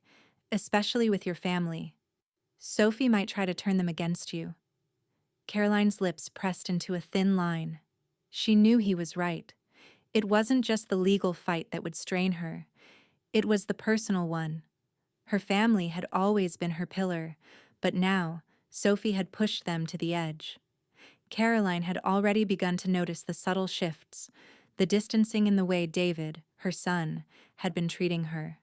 especially with your family. Sophie might try to turn them against you." Caroline's lips pressed into a thin line. She knew he was right. It wasn't just the legal fight that would strain her. It was the personal one. Her family had always been her pillar, but now Sophie had pushed them to the edge. Caroline had already begun to notice the subtle shifts, the distancing in the way David, her son, had been treating her.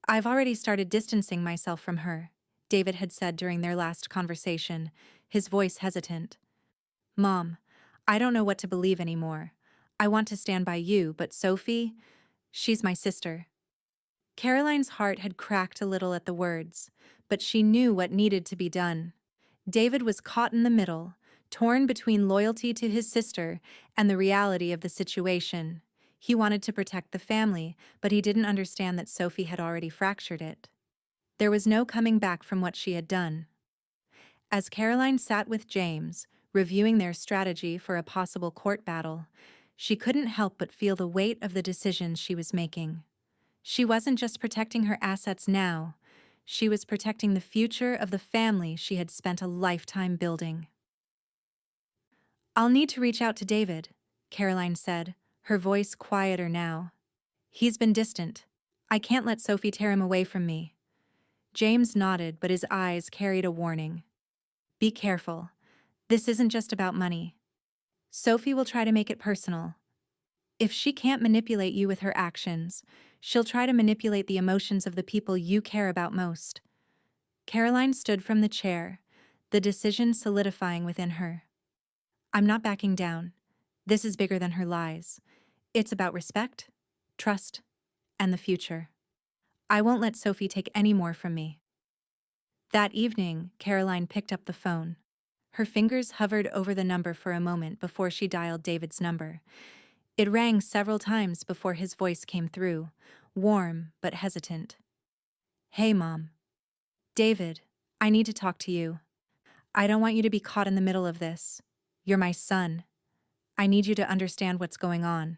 "I've already started distancing myself from her," David had said during their last conversation, his voice hesitant. "Mom, I don't know what to believe anymore. I want to stand by you, but Sophie, she's my sister." Caroline's heart had cracked a little at the words, but she knew what needed to be done. David was caught in the middle, torn between loyalty to his sister and the reality of the situation. He wanted to protect the family, but he didn't understand that Sophie had already fractured it. There was no coming back from what she had done. As Caroline sat with James, reviewing their strategy for a possible court battle, she couldn't help but feel the weight of the decisions she was making. She wasn't just protecting her assets now, she was protecting the future of the family she had spent a lifetime building. "I'll need to reach out to David," Caroline said, her voice quieter now. "He's been distant. I can't let Sophie tear him away from me." James nodded, but his eyes carried a warning. "Be careful. This isn't just about money. Sophie will try to make it personal. If she can't manipulate you with her actions, she'll try to manipulate the emotions of the people you care about most." Caroline stood from the chair, the decision solidifying within her. "I'm not backing down. This is bigger than her lies. It's about respect, trust, and the future. I won't let Sophie take any more from me." That evening, Caroline picked up the phone. Her fingers hovered over the number for a moment before she dialed David's number. It rang several times before his voice came through, warm but hesitant. "Hey, Mom. David, I need to talk to you. I don't want you to be caught in the middle of this. You're my son. I need you to understand what's going on."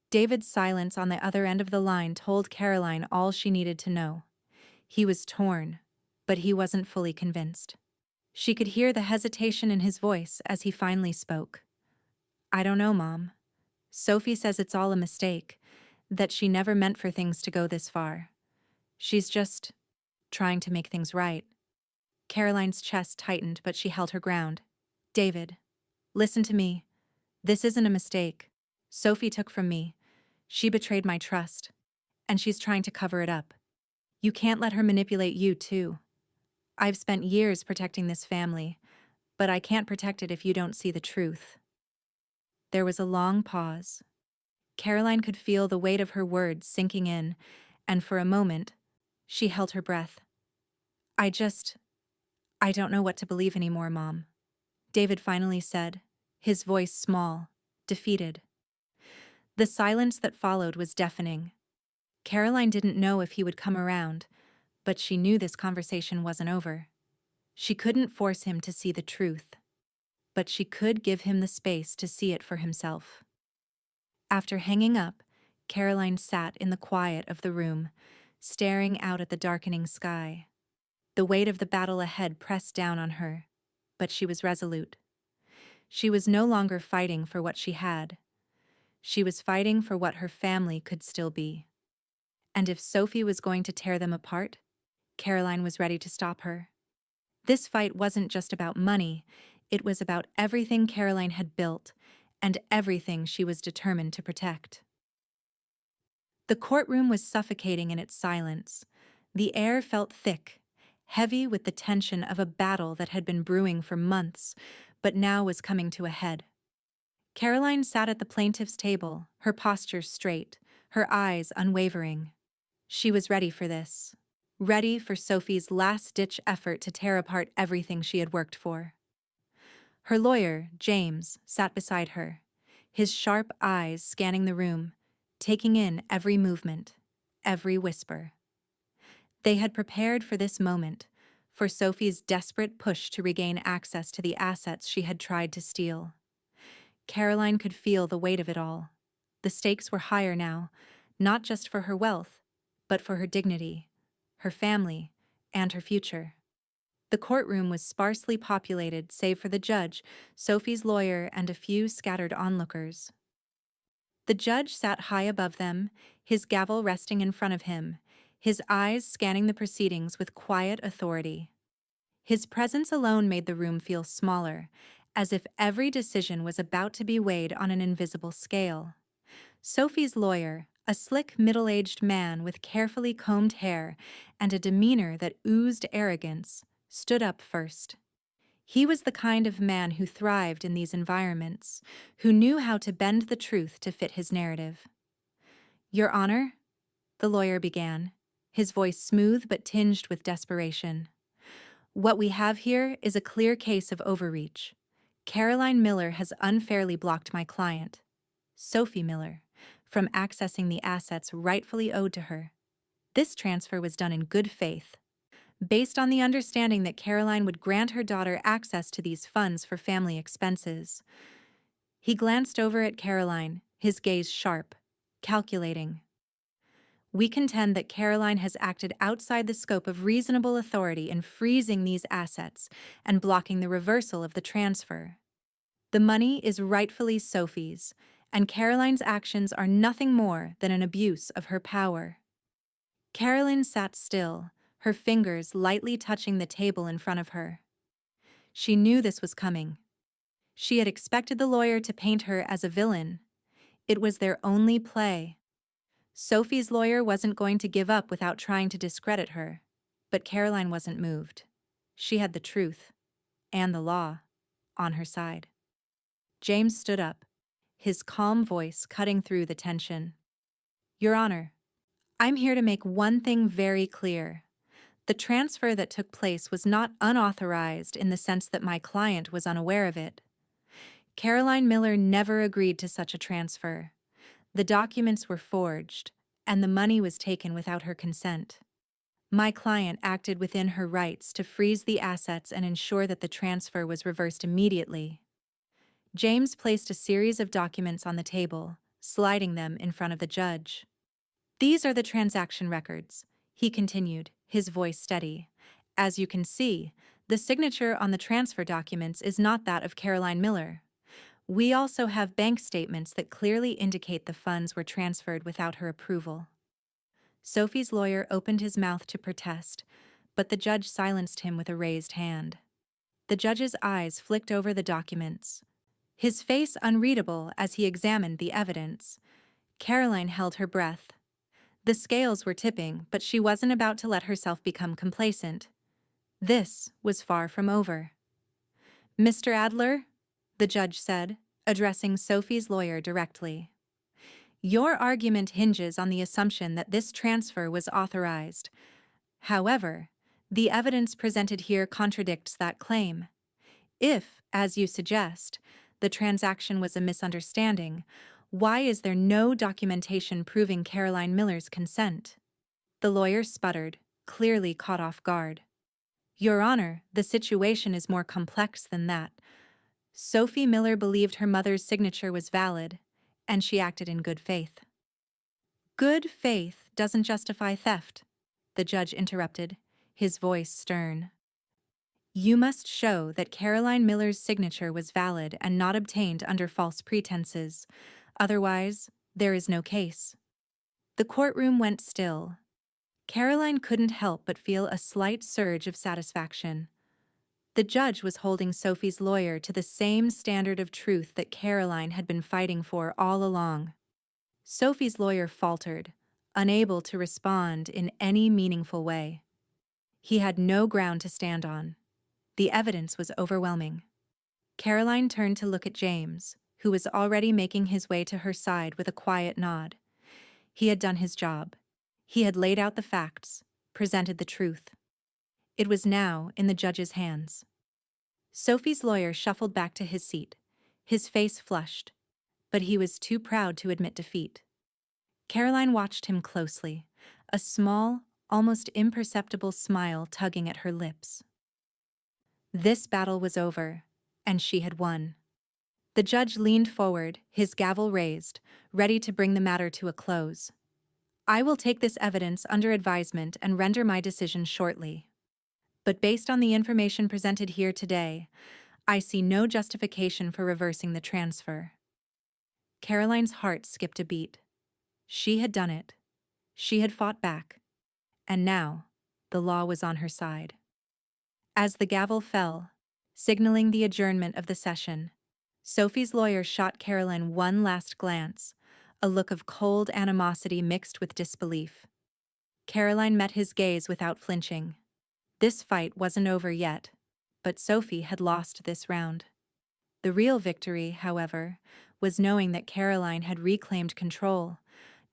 David's silence on the other end of the line told Caroline all she needed to know. He was torn, but he wasn't fully convinced. She could hear the hesitation in his voice as he finally spoke. "I don't know, Mom. Sophie says it's all a mistake, that she never meant for things to go this far. She's just trying to make things right." Caroline's chest tightened, but she held her ground. "David, listen to me. This isn't a mistake. Sophie took from me. She betrayed my trust, and she's trying to cover it up. You can't let her manipulate you, too. I've spent years protecting this family, but I can't protect it if you don't see the truth." There was a long pause. Caroline could feel the weight of her words sinking in, and for a moment, she held her breath. I don't know what to believe anymore, Mom," David finally said, his voice small, defeated. The silence that followed was deafening. Caroline didn't know if he would come around, but she knew this conversation wasn't over. She couldn't force him to see the truth, but she could give him the space to see it for himself. After hanging up, Caroline sat in the quiet of the room, staring out at the darkening sky. The weight of the battle ahead pressed down on her, but she was resolute. She was no longer fighting for what she had. She was fighting for what her family could still be. And if Sophie was going to tear them apart, Caroline was ready to stop her. This fight wasn't just about money, it was about everything Caroline had built and everything she was determined to protect. The courtroom was suffocating in its silence. The air felt thick, heavy with the tension of a battle that had been brewing for months, but now was coming to a head. Caroline sat at the plaintiff's table, her posture straight, her eyes unwavering. She was ready for this. Ready for Sophie's last-ditch effort to tear apart everything she had worked for. Her lawyer, James, sat beside her, his sharp eyes scanning the room, taking in every movement, every whisper. They had prepared for this moment, for Sophie's desperate push to regain access to the assets she had tried to steal. Caroline could feel the weight of it all. The stakes were higher now, not just for her wealth, but for her dignity, her family, and her future. The courtroom was sparsely populated save for the judge, Sophie's lawyer, and a few scattered onlookers. The judge sat high above them, his gavel resting in front of him, his eyes scanning the proceedings with quiet authority. His presence alone made the room feel smaller, as if every decision was about to be weighed on an invisible scale. Sophie's lawyer, a slick middle-aged man with carefully combed hair and a demeanor that oozed arrogance, stood up first. He was the kind of man who thrived in these environments, who knew how to bend the truth to fit his narrative. "Your Honor," the lawyer began, his voice smooth but tinged with desperation. "What we have here is a clear case of overreach. Caroline Miller has unfairly blocked my client, Sophie Miller, from accessing the assets rightfully owed to her. This transfer was done in good faith, based on the understanding that Caroline would grant her daughter access to these funds for family expenses." He glanced over at Caroline, his gaze sharp, calculating. "We contend that Caroline has acted outside the scope of reasonable authority in freezing these assets and blocking the reversal of the transfer. The money is rightfully Sophie's, and Caroline's actions are nothing more than an abuse of her power." Caroline sat still, her fingers lightly touching the table in front of her. She knew this was coming. She had expected the lawyer to paint her as a villain. It was their only play. Sophie's lawyer wasn't going to give up without trying to discredit her, but Caroline wasn't moved. She had the truth, and the law, on her side. James stood up, his calm voice cutting through the tension. "Your Honor, I'm here to make one thing very clear. The transfer that took place was not unauthorized in the sense that my client was unaware of it. Caroline Miller never agreed to such a transfer. The documents were forged, and the money was taken without her consent. My client acted within her rights to freeze the assets and ensure that the transfer was reversed immediately." James placed a series of documents on the table, sliding them in front of the judge. "These are the transaction records," he continued, his voice steady. "As you can see, the signature on the transfer documents is not that of Caroline Miller. We also have bank statements that clearly indicate the funds were transferred without her approval." Sophie's lawyer opened his mouth to protest, but the judge silenced him with a raised hand. The judge's eyes flicked over the documents, his face unreadable as he examined the evidence. Caroline held her breath. The scales were tipping, but she wasn't about to let herself become complacent. This was far from over. "Mr. Adler," the judge said, addressing Sophie's lawyer directly, "your argument hinges on the assumption that this transfer was authorized. However, the evidence presented here contradicts that claim. If, as you suggest, the transaction was a misunderstanding, why is there no documentation proving Caroline Miller's consent?" The lawyer sputtered, clearly caught off guard. "Your Honor, the situation is more complex than that. Sophie Miller believed her mother's signature was valid, and she acted in good faith." "Good faith doesn't justify theft," the judge interrupted, his voice stern. You must show that Caroline Miller's signature was valid and not obtained under false pretenses. Otherwise, there is no case. The courtroom went still. Caroline couldn't help but feel a slight surge of satisfaction. The judge was holding Sophie's lawyer to the same standard of truth that Caroline had been fighting for all along. Sophie's lawyer faltered, unable to respond in any meaningful way. He had no ground to stand on. The evidence was overwhelming. Caroline turned to look at James, who was already making his way to her side with a quiet nod. He had done his job. He had laid out the facts, presented the truth. It was now in the judge's hands. Sophie's lawyer shuffled back to his seat, his face flushed, but he was too proud to admit defeat. Caroline watched him closely, a small, almost imperceptible smile tugging at her lips. This battle was over, and she had won. The judge leaned forward, his gavel raised, ready to bring the matter to a close. I will take this evidence under advisement and render my decision shortly. But based on the information presented here today, I see no justification for reversing the transfer. Caroline's heart skipped a beat. She had done it. She had fought back. And now, the law was on her side. As the gavel fell, signaling the adjournment of the session, Sophie's lawyer shot Caroline one last glance, a look of cold animosity mixed with disbelief. Caroline met his gaze without flinching. This fight wasn't over yet, but Sophie had lost this round. The real victory, however, was knowing that Caroline had reclaimed control,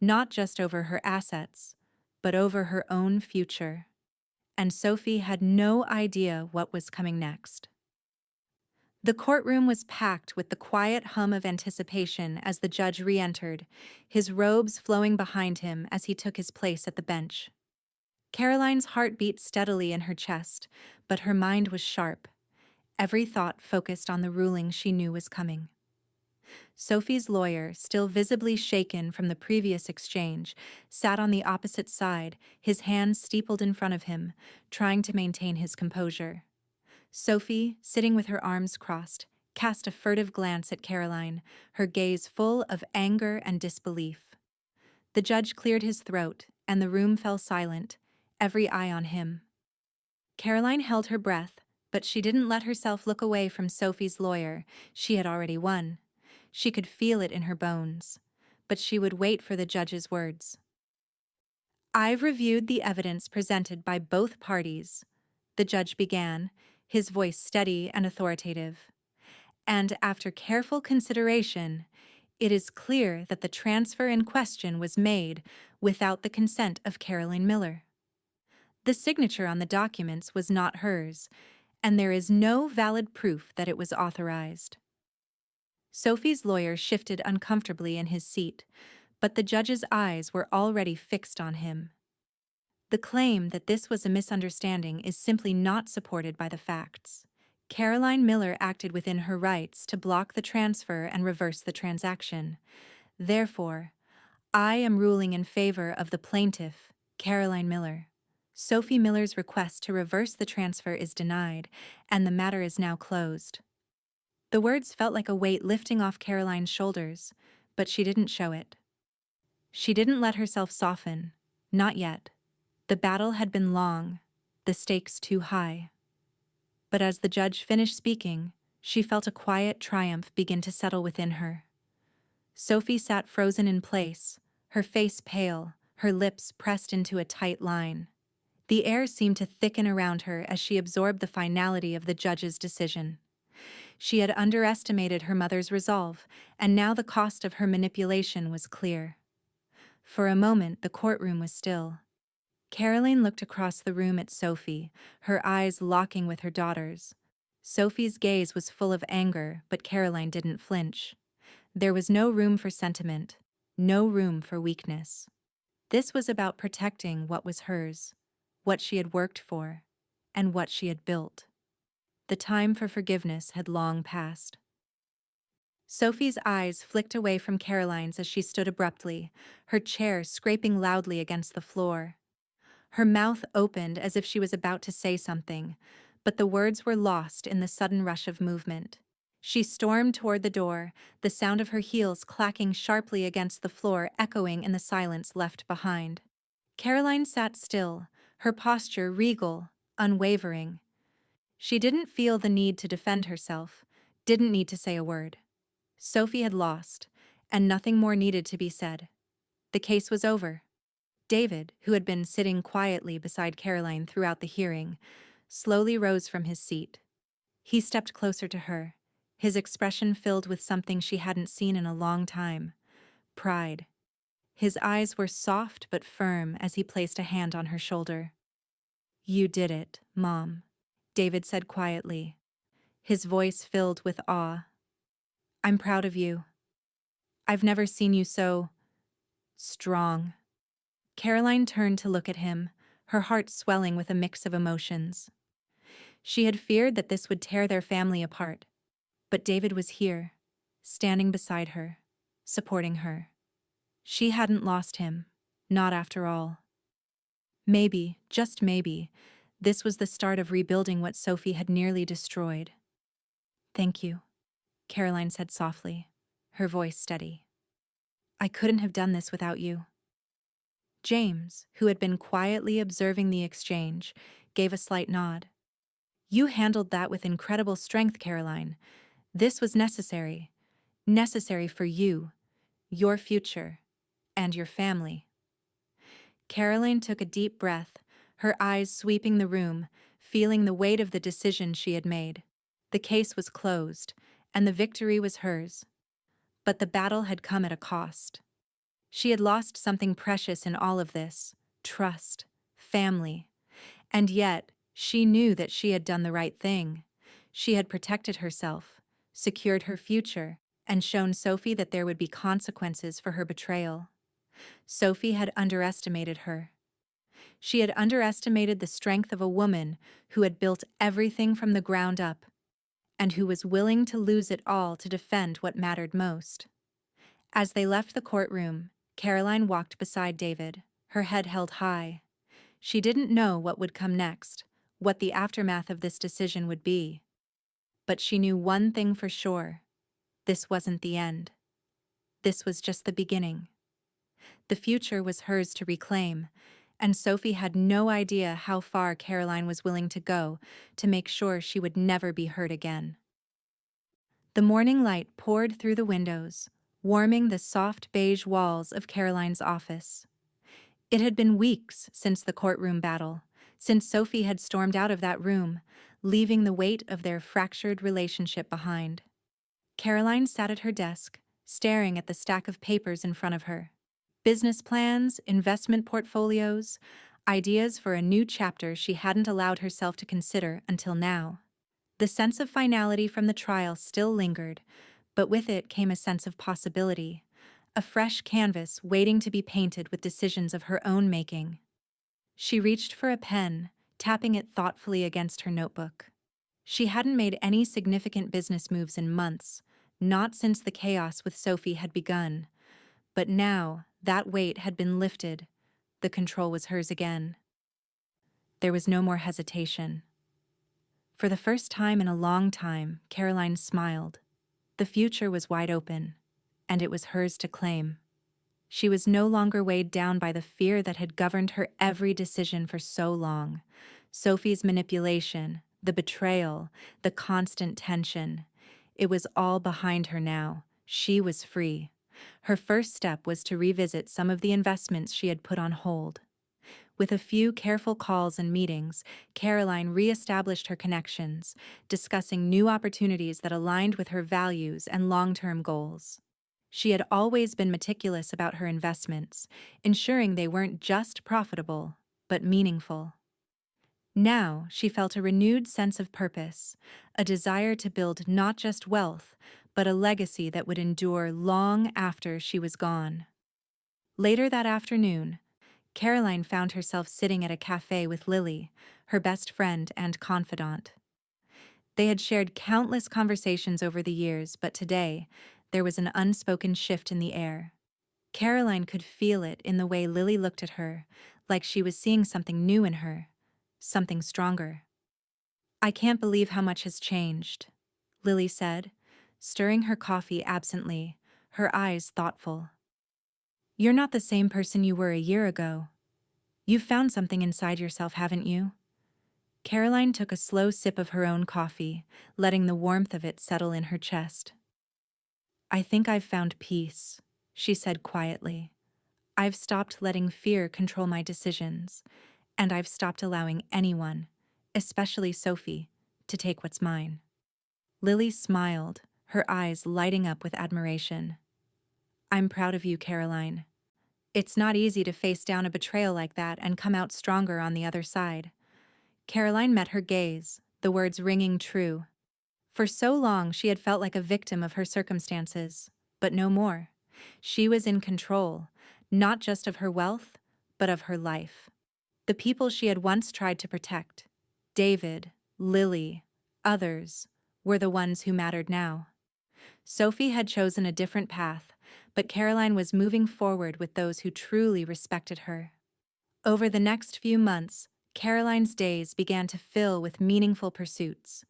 not just over her assets, but over her own future. And Sophie had no idea what was coming next. The courtroom was packed with the quiet hum of anticipation as the judge re-entered, his robes flowing behind him as he took his place at the bench. Caroline's heart beat steadily in her chest, but her mind was sharp, every thought focused on the ruling she knew was coming. Sophie's lawyer, still visibly shaken from the previous exchange, sat on the opposite side, his hands steepled in front of him, trying to maintain his composure. Sophie, sitting with her arms crossed, cast a furtive glance at Caroline, her gaze full of anger and disbelief. The judge cleared his throat, and the room fell silent, every eye on him. Caroline held her breath, but she didn't let herself look away from Sophie's lawyer. She had already won. She could feel it in her bones, but she would wait for the judge's words. I've reviewed the evidence presented by both parties, the judge began, his voice steady and authoritative. And after careful consideration, it is clear that the transfer in question was made without the consent of Caroline Miller. The signature on the documents was not hers, and there is no valid proof that it was authorized. Sophie's lawyer shifted uncomfortably in his seat, but the judge's eyes were already fixed on him. The claim that this was a misunderstanding is simply not supported by the facts. Caroline Miller acted within her rights to block the transfer and reverse the transaction. Therefore, I am ruling in favor of the plaintiff, Caroline Miller. Sophie Miller's request to reverse the transfer is denied, and the matter is now closed. The words felt like a weight lifting off Caroline's shoulders, but she didn't show it. She didn't let herself soften, not yet. The battle had been long, the stakes too high. But as the judge finished speaking, she felt a quiet triumph begin to settle within her. Sophie sat frozen in place, her face pale, her lips pressed into a tight line. The air seemed to thicken around her as she absorbed the finality of the judge's decision. She had underestimated her mother's resolve, and now the cost of her manipulation was clear. For a moment, the courtroom was still. Caroline looked across the room at Sophie, her eyes locking with her daughter's. Sophie's gaze was full of anger, but Caroline didn't flinch. There was no room for sentiment, no room for weakness. This was about protecting what was hers, what she had worked for, and what she had built. The time for forgiveness had long passed. Sophie's eyes flicked away from Caroline's as she stood abruptly, her chair scraping loudly against the floor. Her mouth opened as if she was about to say something, but the words were lost in the sudden rush of movement. She stormed toward the door, the sound of her heels clacking sharply against the floor echoing in the silence left behind. Caroline sat still, her posture regal, unwavering. She didn't feel the need to defend herself, didn't need to say a word. Sophie had lost, and nothing more needed to be said. The case was over. David, who had been sitting quietly beside Caroline throughout the hearing, slowly rose from his seat. He stepped closer to her, his expression filled with something she hadn't seen in a long time: pride. His eyes were soft but firm as he placed a hand on her shoulder. "You did it, Mom," David said quietly, his voice filled with awe. "I'm proud of you. I've never seen you so strong." Caroline turned to look at him, her heart swelling with a mix of emotions. She had feared that this would tear their family apart, but David was here, standing beside her, supporting her. She hadn't lost him, not after all. Maybe, just maybe, this was the start of rebuilding what Sophie had nearly destroyed. "Thank you," Caroline said softly, her voice steady. "I couldn't have done this without you." James, who had been quietly observing the exchange, gave a slight nod. "You handled that with incredible strength, Caroline. This was necessary. Necessary for you, your future, and your family." Caroline took a deep breath, her eyes sweeping the room, feeling the weight of the decision she had made. The case was closed, and the victory was hers. But the battle had come at a cost. She had lost something precious in all of this: trust, family. And yet, she knew that she had done the right thing. She had protected herself, secured her future, and shown Sophie that there would be consequences for her betrayal. Sophie had underestimated her. She had underestimated the strength of a woman who had built everything from the ground up, and who was willing to lose it all to defend what mattered most. As they left the courtroom, Caroline walked beside David, her head held high. She didn't know what would come next, what the aftermath of this decision would be. But she knew one thing for sure: this wasn't the end. This was just the beginning. The future was hers to reclaim, and Sophie had no idea how far Caroline was willing to go to make sure she would never be hurt again. The morning light poured through the windows, warming the soft beige walls of Caroline's office. It had been weeks since the courtroom battle, since Sophie had stormed out of that room, leaving the weight of their fractured relationship behind. Caroline sat at her desk, staring at the stack of papers in front of her. Business plans, investment portfolios, ideas for a new chapter she hadn't allowed herself to consider until now. The sense of finality from the trial still lingered, but with it came a sense of possibility, a fresh canvas waiting to be painted with decisions of her own making. She reached for a pen, tapping it thoughtfully against her notebook. She hadn't made any significant business moves in months, not since the chaos with Sophie had begun. But now, that weight had been lifted. The control was hers again. There was no more hesitation. For the first time in a long time, Caroline smiled. The future was wide open, and it was hers to claim. She was no longer weighed down by the fear that had governed her every decision for so long. Sophie's manipulation, the betrayal, the constant tension. It was all behind her now. She was free. Her first step was to revisit some of the investments she had put on hold. With a few careful calls and meetings, Caroline re-established her connections, discussing new opportunities that aligned with her values and long-term goals. She had always been meticulous about her investments, ensuring they weren't just profitable, but meaningful. Now she felt a renewed sense of purpose, a desire to build not just wealth, but a legacy that would endure long after she was gone. Later that afternoon, Caroline found herself sitting at a cafe with Lily, her best friend and confidant. They had shared countless conversations over the years, but today, there was an unspoken shift in the air. Caroline could feel it in the way Lily looked at her, like she was seeing something new in her, something stronger. I can't believe how much has changed, Lily said, stirring her coffee absently, her eyes thoughtful. You're not the same person you were a year ago. You've found something inside yourself, haven't you? Caroline took a slow sip of her own coffee, letting the warmth of it settle in her chest. I think I've found peace, she said quietly. I've stopped letting fear control my decisions, and I've stopped allowing anyone, especially Sophie, to take what's mine. Lily smiled, her eyes lighting up with admiration. I'm proud of you, Caroline. It's not easy to face down a betrayal like that and come out stronger on the other side. Caroline met her gaze, the words ringing true. For so long she had felt like a victim of her circumstances, but no more. She was in control, not just of her wealth, but of her life. The people she had once tried to protect, David, Lily, others, were the ones who mattered now. Sophie had chosen a different path, but Caroline was moving forward with those who truly respected her. Over the next few months, Caroline's days began to fill with meaningful pursuits.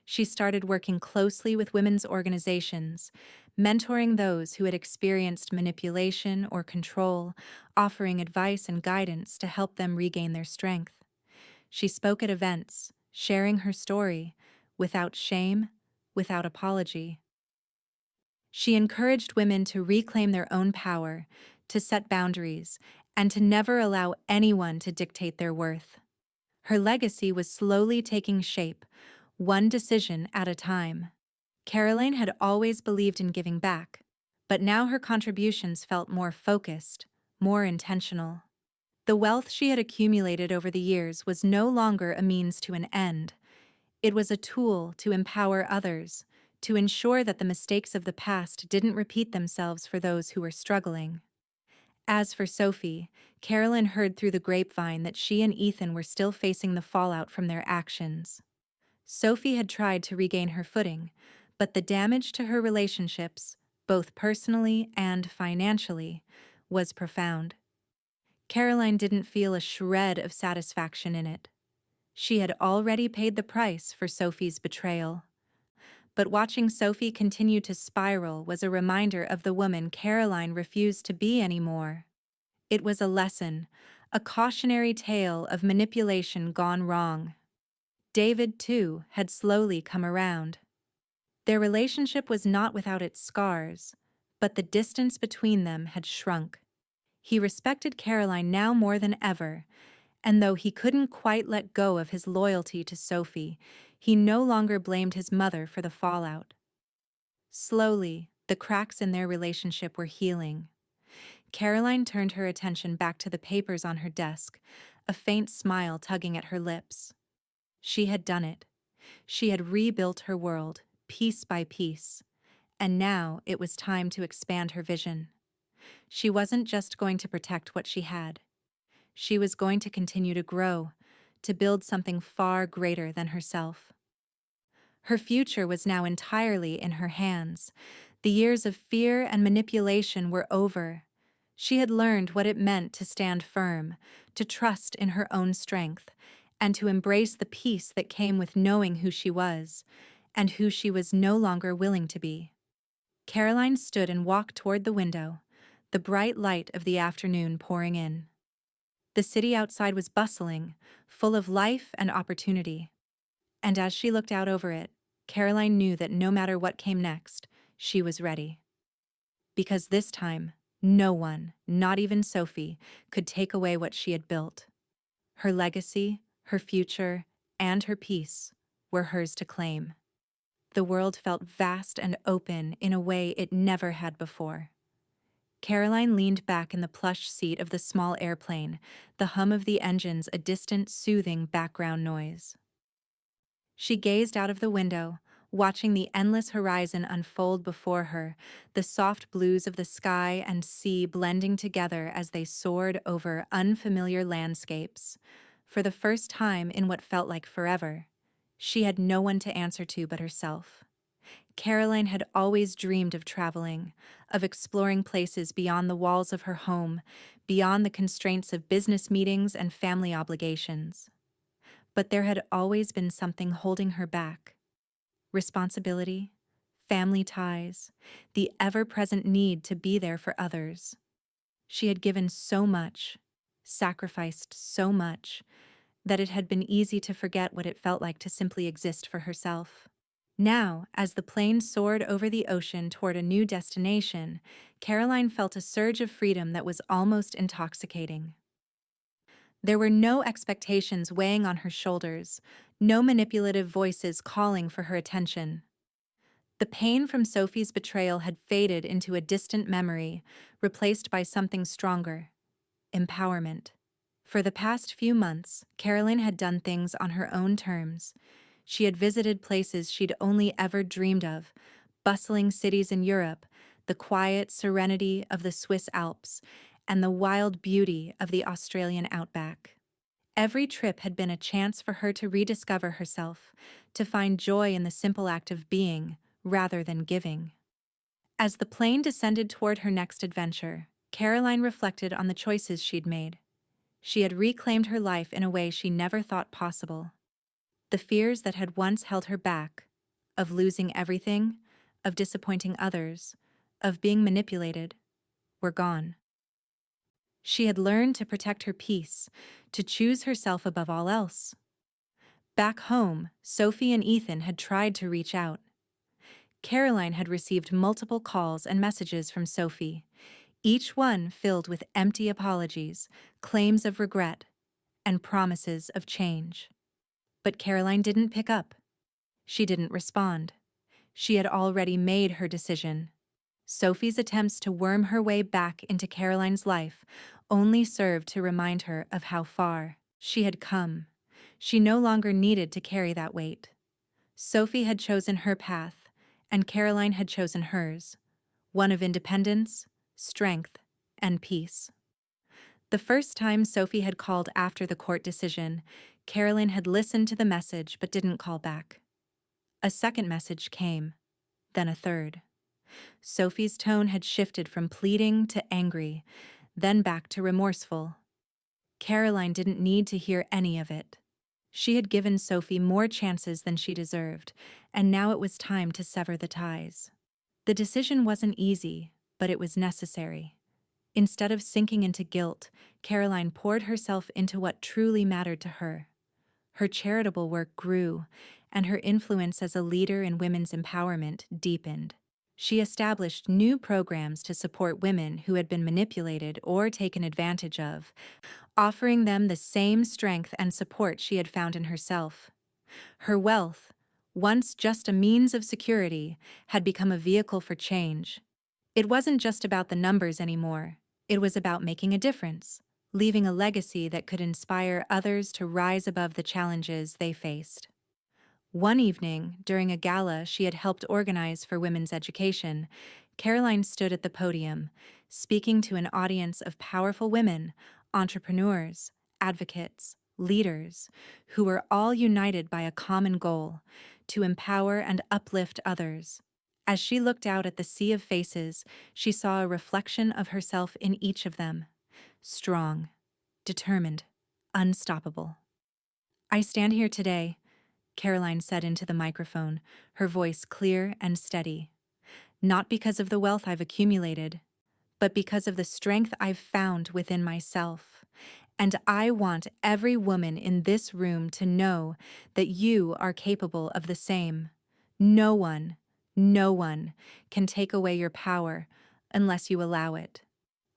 She started working closely with women's organizations, mentoring those who had experienced manipulation or control, offering advice and guidance to help them regain their strength. She spoke at events, sharing her story, without shame, without apology. She encouraged women to reclaim their own power, to set boundaries, and to never allow anyone to dictate their worth. Her legacy was slowly taking shape, one decision at a time. Caroline had always believed in giving back, but now her contributions felt more focused, more intentional. The wealth she had accumulated over the years was no longer a means to an end. It was a tool to empower others, to ensure that the mistakes of the past didn't repeat themselves for those who were struggling. As for Sophie, Carolyn heard through the grapevine that she and Ethan were still facing the fallout from their actions. Sophie had tried to regain her footing, but the damage to her relationships, both personally and financially, was profound. Caroline didn't feel a shred of satisfaction in it. She had already paid the price for Sophie's betrayal. But watching Sophie continue to spiral was a reminder of the woman Caroline refused to be anymore. It was a lesson, a cautionary tale of manipulation gone wrong. David, too, had slowly come around. Their relationship was not without its scars, but the distance between them had shrunk. He respected Caroline now more than ever, and though he couldn't quite let go of his loyalty to Sophie, he no longer blamed his mother for the fallout. Slowly, the cracks in their relationship were healing. Caroline turned her attention back to the papers on her desk, a faint smile tugging at her lips. She had done it. She had rebuilt her world, piece by piece, and now it was time to expand her vision. She wasn't just going to protect what she had. She was going to continue to grow, to build something far greater than herself. Her future was now entirely in her hands. The years of fear and manipulation were over. She had learned what it meant to stand firm, to trust in her own strength, and to embrace the peace that came with knowing who she was, and who she was no longer willing to be. Caroline stood and walked toward the window, the bright light of the afternoon pouring in. The city outside was bustling, full of life and opportunity. And as she looked out over it, Caroline knew that no matter what came next, she was ready. Because this time, no one, not even Sophie, could take away what she had built. Her legacy, her future, and her peace were hers to claim. The world felt vast and open in a way it never had before. Caroline leaned back in the plush seat of the small airplane, the hum of the engines a distant, soothing background noise. She gazed out of the window, watching the endless horizon unfold before her, the soft blues of the sky and sea blending together as they soared over unfamiliar landscapes. For the first time in what felt like forever, she had no one to answer to but herself. Caroline had always dreamed of traveling, of exploring places beyond the walls of her home, beyond the constraints of business meetings and family obligations. But there had always been something holding her back: responsibility, family ties, the ever present need to be there for others. She had given so much, sacrificed so much, that it had been easy to forget what it felt like to simply exist for herself. Now, as the plane soared over the ocean toward a new destination, Caroline felt a surge of freedom that was almost intoxicating. There were no expectations weighing on her shoulders, no manipulative voices calling for her attention. The pain from Sophie's betrayal had faded into a distant memory, replaced by something stronger: empowerment. For the past few months, Caroline had done things on her own terms. She had visited places she'd only ever dreamed of: bustling cities in Europe, the quiet serenity of the Swiss Alps, and the wild beauty of the Australian outback. Every trip had been a chance for her to rediscover herself, to find joy in the simple act of being, rather than giving. As the plane descended toward her next adventure, Caroline reflected on the choices she'd made. She had reclaimed her life in a way she never thought possible. The fears that had once held her back, of losing everything, of disappointing others, of being manipulated, were gone. She had learned to protect her peace, to choose herself above all else. Back home, Sophie and Ethan had tried to reach out. Caroline had received multiple calls and messages from Sophie, each one filled with empty apologies, claims of regret, and promises of change. But Caroline didn't pick up. She didn't respond. She had already made her decision. Sophie's attempts to worm her way back into Caroline's life only served to remind her of how far she had come. She no longer needed to carry that weight. Sophie had chosen her path, and Caroline had chosen hers, one of independence, strength, and peace. The first time Sophie had called after the court decision, Caroline had listened to the message but didn't call back. A second message came, then a third. Sophie's tone had shifted from pleading to angry, then back to remorseful. Caroline didn't need to hear any of it. She had given Sophie more chances than she deserved, and now it was time to sever the ties. The decision wasn't easy, but it was necessary. Instead of sinking into guilt, Caroline poured herself into what truly mattered to her. Her charitable work grew, and her influence as a leader in women's empowerment deepened. She established new programs to support women who had been manipulated or taken advantage of, offering them the same strength and support she had found in herself. Her wealth, once just a means of security, had become a vehicle for change. It wasn't just about the numbers anymore. It was about making a difference, leaving a legacy that could inspire others to rise above the challenges they faced. One evening, during a gala she had helped organize for women's education, Caroline stood at the podium, speaking to an audience of powerful women, entrepreneurs, advocates, leaders, who were all united by a common goal: to empower and uplift others. As she looked out at the sea of faces, she saw a reflection of herself in each of them: strong, determined, unstoppable. "I stand here today," Caroline said into the microphone, her voice clear and steady, "not because of the wealth I've accumulated, but because of the strength I've found within myself. And I want every woman in this room to know that you are capable of the same. No one, no one can take away your power unless you allow it.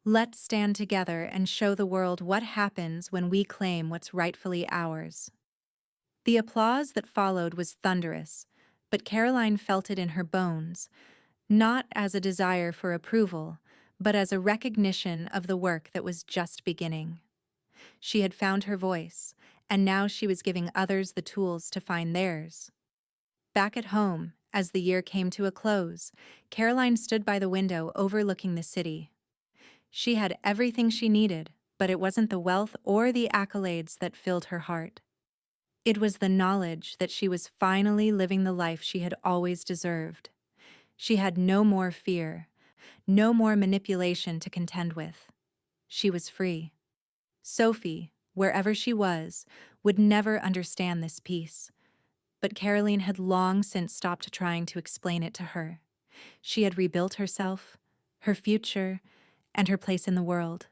Let's stand together and show the world what happens when we claim what's rightfully ours." The applause that followed was thunderous, but Caroline felt it in her bones, not as a desire for approval, but as a recognition of the work that was just beginning. She had found her voice, and now she was giving others the tools to find theirs. Back at home, as the year came to a close, Caroline stood by the window overlooking the city. She had everything she needed, but it wasn't the wealth or the accolades that filled her heart. It was the knowledge that she was finally living the life she had always deserved. She had no more fear, no more manipulation to contend with. She was free. Sophie, wherever she was, would never understand this peace, but Caroline had long since stopped trying to explain it to her. She had rebuilt herself, her future, and her place in the world.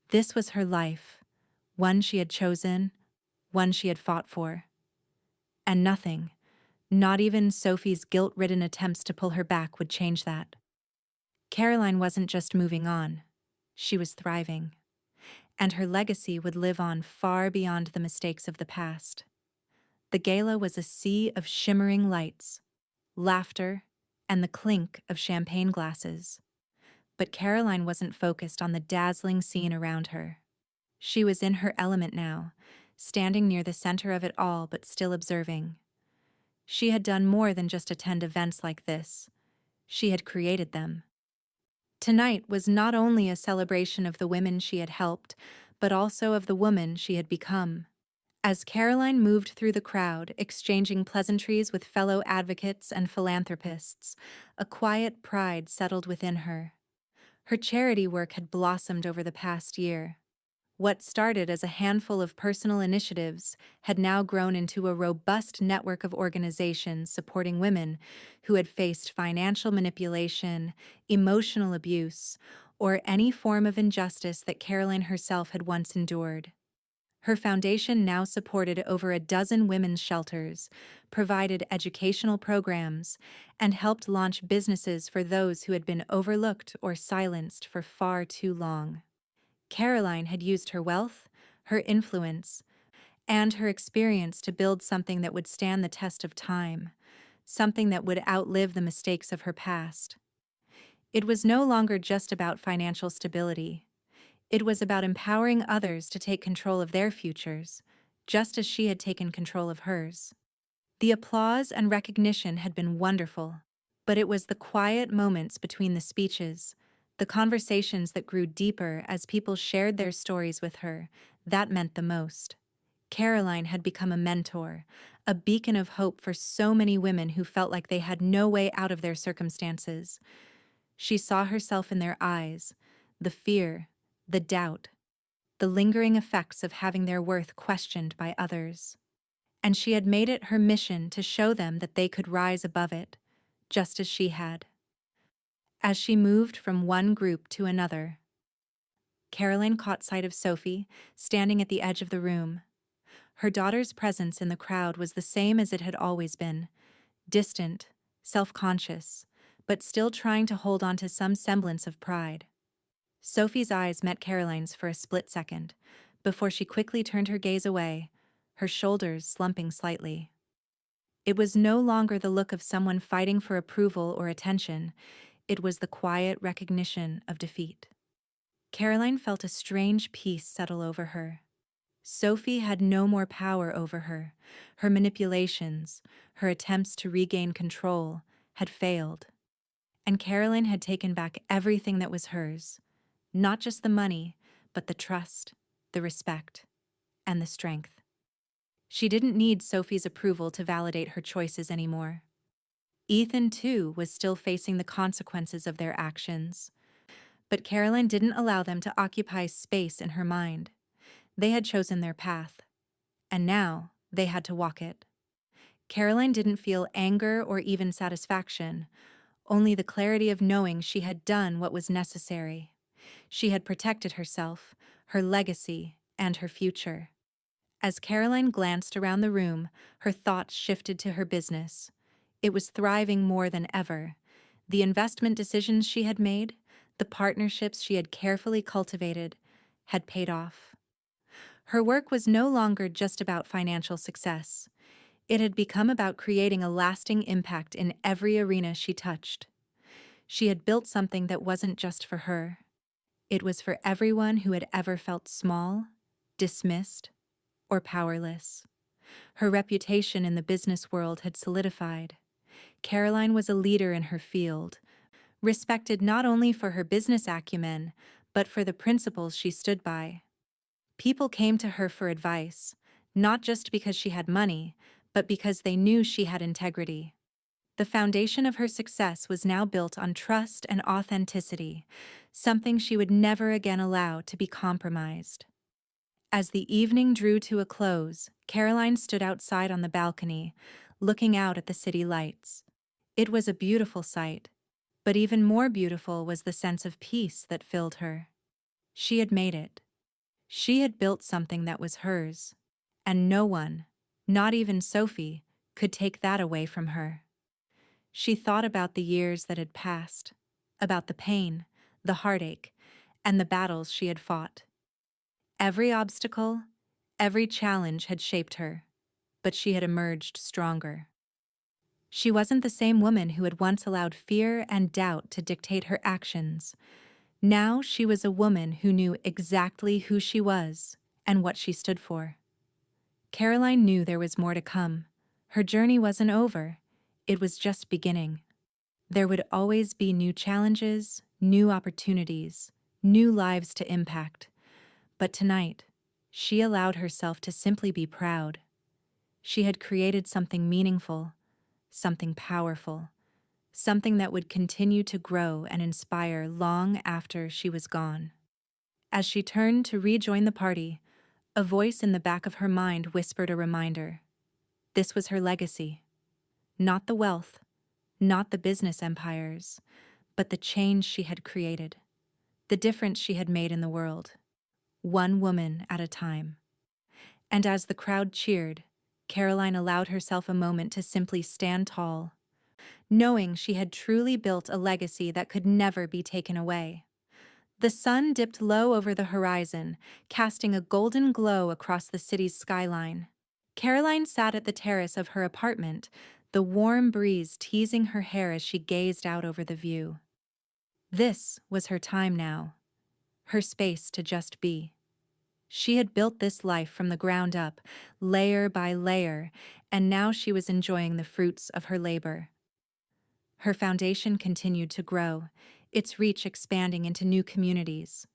This was her life, one she had chosen, one she had fought for. And nothing, not even Sophie's guilt-ridden attempts to pull her back, would change that. Caroline wasn't just moving on, she was thriving. And her legacy would live on far beyond the mistakes of the past. The gala was a sea of shimmering lights, laughter, and the clink of champagne glasses. But Caroline wasn't focused on the dazzling scene around her. She was in her element now, standing near the center of it all but still observing. She had done more than just attend events like this. She had created them. Tonight was not only a celebration of the women she had helped, but also of the woman she had become. As Caroline moved through the crowd, exchanging pleasantries with fellow advocates and philanthropists, a quiet pride settled within her. Her charity work had blossomed over the past year. What started as a handful of personal initiatives had now grown into a robust network of organizations supporting women who had faced financial manipulation, emotional abuse, or any form of injustice that Caroline herself had once endured. Her foundation now supported over a dozen women's shelters, provided educational programs, and helped launch businesses for those who had been overlooked or silenced for far too long. Caroline had used her wealth, her influence, and her experience to build something that would stand the test of time, something that would outlive the mistakes of her past. It was no longer just about financial stability. It was about empowering others to take control of their futures, just as she had taken control of hers. The applause and recognition had been wonderful, but it was the quiet moments between the speeches, the conversations that grew deeper as people shared their stories with her, that meant the most. Caroline had become a mentor, a beacon of hope for so many women who felt like they had no way out of their circumstances. She saw herself in their eyes, the fear, the doubt, the lingering effects of having their worth questioned by others. And she had made it her mission to show them that they could rise above it, just as she had. As she moved from one group to another, Caroline caught sight of Sophie, standing at the edge of the room. Her daughter's presence in the crowd was the same as it had always been, distant, self-conscious, but still trying to hold on to some semblance of pride. Sophie's eyes met Caroline's for a split second, before she quickly turned her gaze away, her shoulders slumping slightly. It was no longer the look of someone fighting for approval or attention, it was the quiet recognition of defeat. Caroline felt a strange peace settle over her. Sophie had no more power over her. Her manipulations, her attempts to regain control, had failed. And Caroline had taken back everything that was hers. Not just the money, but the trust, the respect, and the strength. She didn't need Sophie's approval to validate her choices anymore. Ethan, too, was still facing the consequences of their actions. But Caroline didn't allow them to occupy space in her mind. They had chosen their path, and now they had to walk it. Caroline didn't feel anger or even satisfaction, only the clarity of knowing she had done what was necessary. She had protected herself, her legacy, and her future. As Caroline glanced around the room, her thoughts shifted to her business. It was thriving more than ever. The investment decisions she had made, the partnerships she had carefully cultivated, had paid off. Her work was no longer just about financial success. It had become about creating a lasting impact in every arena she touched. She had built something that wasn't just for her. It was for everyone who had ever felt small, dismissed, or powerless. Her reputation in the business world had solidified. Caroline was a leader in her field, respected not only for her business acumen, but for the principles she stood by. People came to her for advice, not just because she had money, but because they knew she had integrity. The foundation of her success was now built on trust and authenticity, something she would never again allow to be compromised. As the evening drew to a close, Caroline stood outside on the balcony, looking out at the city lights. It was a beautiful sight, but even more beautiful was the sense of peace that filled her. She had made it. She had built something that was hers, and no one, not even Sophie, could take that away from her. She thought about the years that had passed, about the pain, the heartache, and the battles she had fought. Every obstacle, every challenge had shaped her, but she had emerged stronger. She wasn't the same woman who had once allowed fear and doubt to dictate her actions. Now she was a woman who knew exactly who she was and what she stood for. Caroline knew there was more to come. Her journey wasn't over. It was just beginning. There would always be new challenges, new opportunities, new lives to impact. But tonight, she allowed herself to simply be proud. She had created something meaningful, something powerful, something that would continue to grow and inspire long after she was gone. As she turned to rejoin the party, a voice in the back of her mind whispered a reminder. This was her legacy. Not the wealth, not the business empires, but the change she had created, the difference she had made in the world, one woman at a time. And as the crowd cheered, Caroline allowed herself a moment to simply stand tall, knowing she had truly built a legacy that could never be taken away. The sun dipped low over the horizon, casting a golden glow across the city's skyline. Caroline sat at the terrace of her apartment, the warm breeze teasing her hair as she gazed out over the view. This was her time now, her space to just be. She had built this life from the ground up, layer by layer, and now she was enjoying the fruits of her labor. Her foundation continued to grow, its reach expanding into new communities.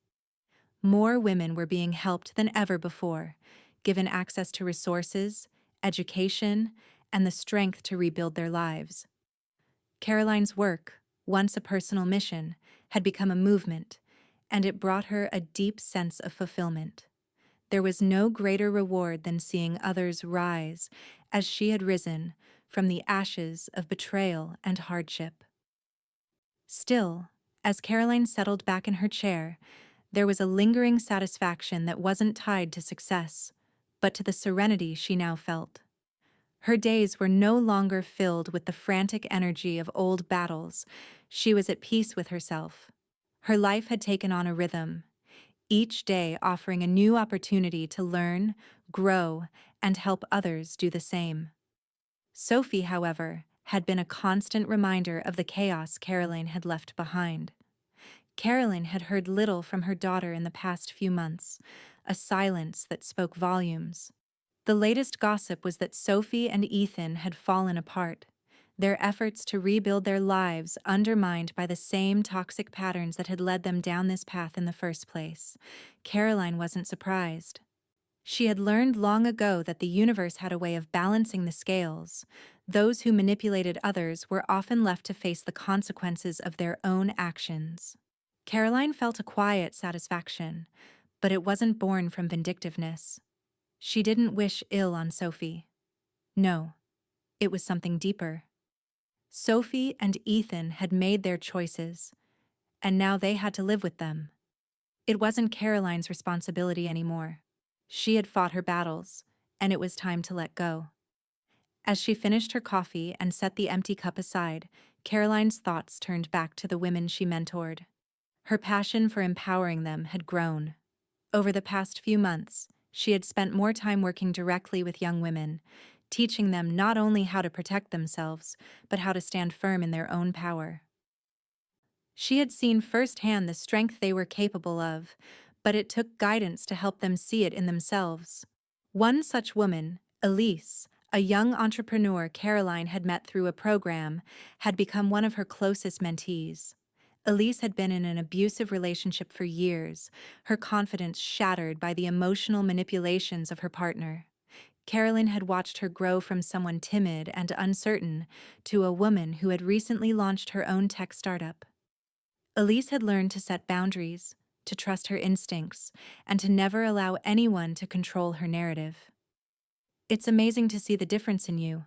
More women were being helped than ever before, given access to resources, education, and the strength to rebuild their lives. Caroline's work, once a personal mission, had become a movement, and it brought her a deep sense of fulfillment. There was no greater reward than seeing others rise, as she had risen, from the ashes of betrayal and hardship. Still, as Caroline settled back in her chair, there was a lingering satisfaction that wasn't tied to success, but to the serenity she now felt. Her days were no longer filled with the frantic energy of old battles. She was at peace with herself. Her life had taken on a rhythm, each day offering a new opportunity to learn, grow, and help others do the same. Sophie, however, had been a constant reminder of the chaos Caroline had left behind. Caroline had heard little from her daughter in the past few months, a silence that spoke volumes. The latest gossip was that Sophie and Ethan had fallen apart, their efforts to rebuild their lives undermined by the same toxic patterns that had led them down this path in the first place. Caroline wasn't surprised. She had learned long ago that the universe had a way of balancing the scales. Those who manipulated others were often left to face the consequences of their own actions. Caroline felt a quiet satisfaction, but it wasn't born from vindictiveness. She didn't wish ill on Sophie. No, it was something deeper. Sophie and Ethan had made their choices, and now they had to live with them. It wasn't Caroline's responsibility anymore. She had fought her battles, and it was time to let go. As she finished her coffee and set the empty cup aside, Caroline's thoughts turned back to the women she mentored. Her passion for empowering them had grown. Over the past few months, she had spent more time working directly with young women, teaching them not only how to protect themselves, but how to stand firm in their own power. She had seen firsthand the strength they were capable of, but it took guidance to help them see it in themselves. One such woman, Elise, a young entrepreneur Caroline had met through a program, had become one of her closest mentees. Elise had been in an abusive relationship for years, her confidence shattered by the emotional manipulations of her partner. Carolyn had watched her grow from someone timid and uncertain to a woman who had recently launched her own tech startup. Elise had learned to set boundaries, to trust her instincts, and to never allow anyone to control her narrative. "It's amazing to see the difference in you,"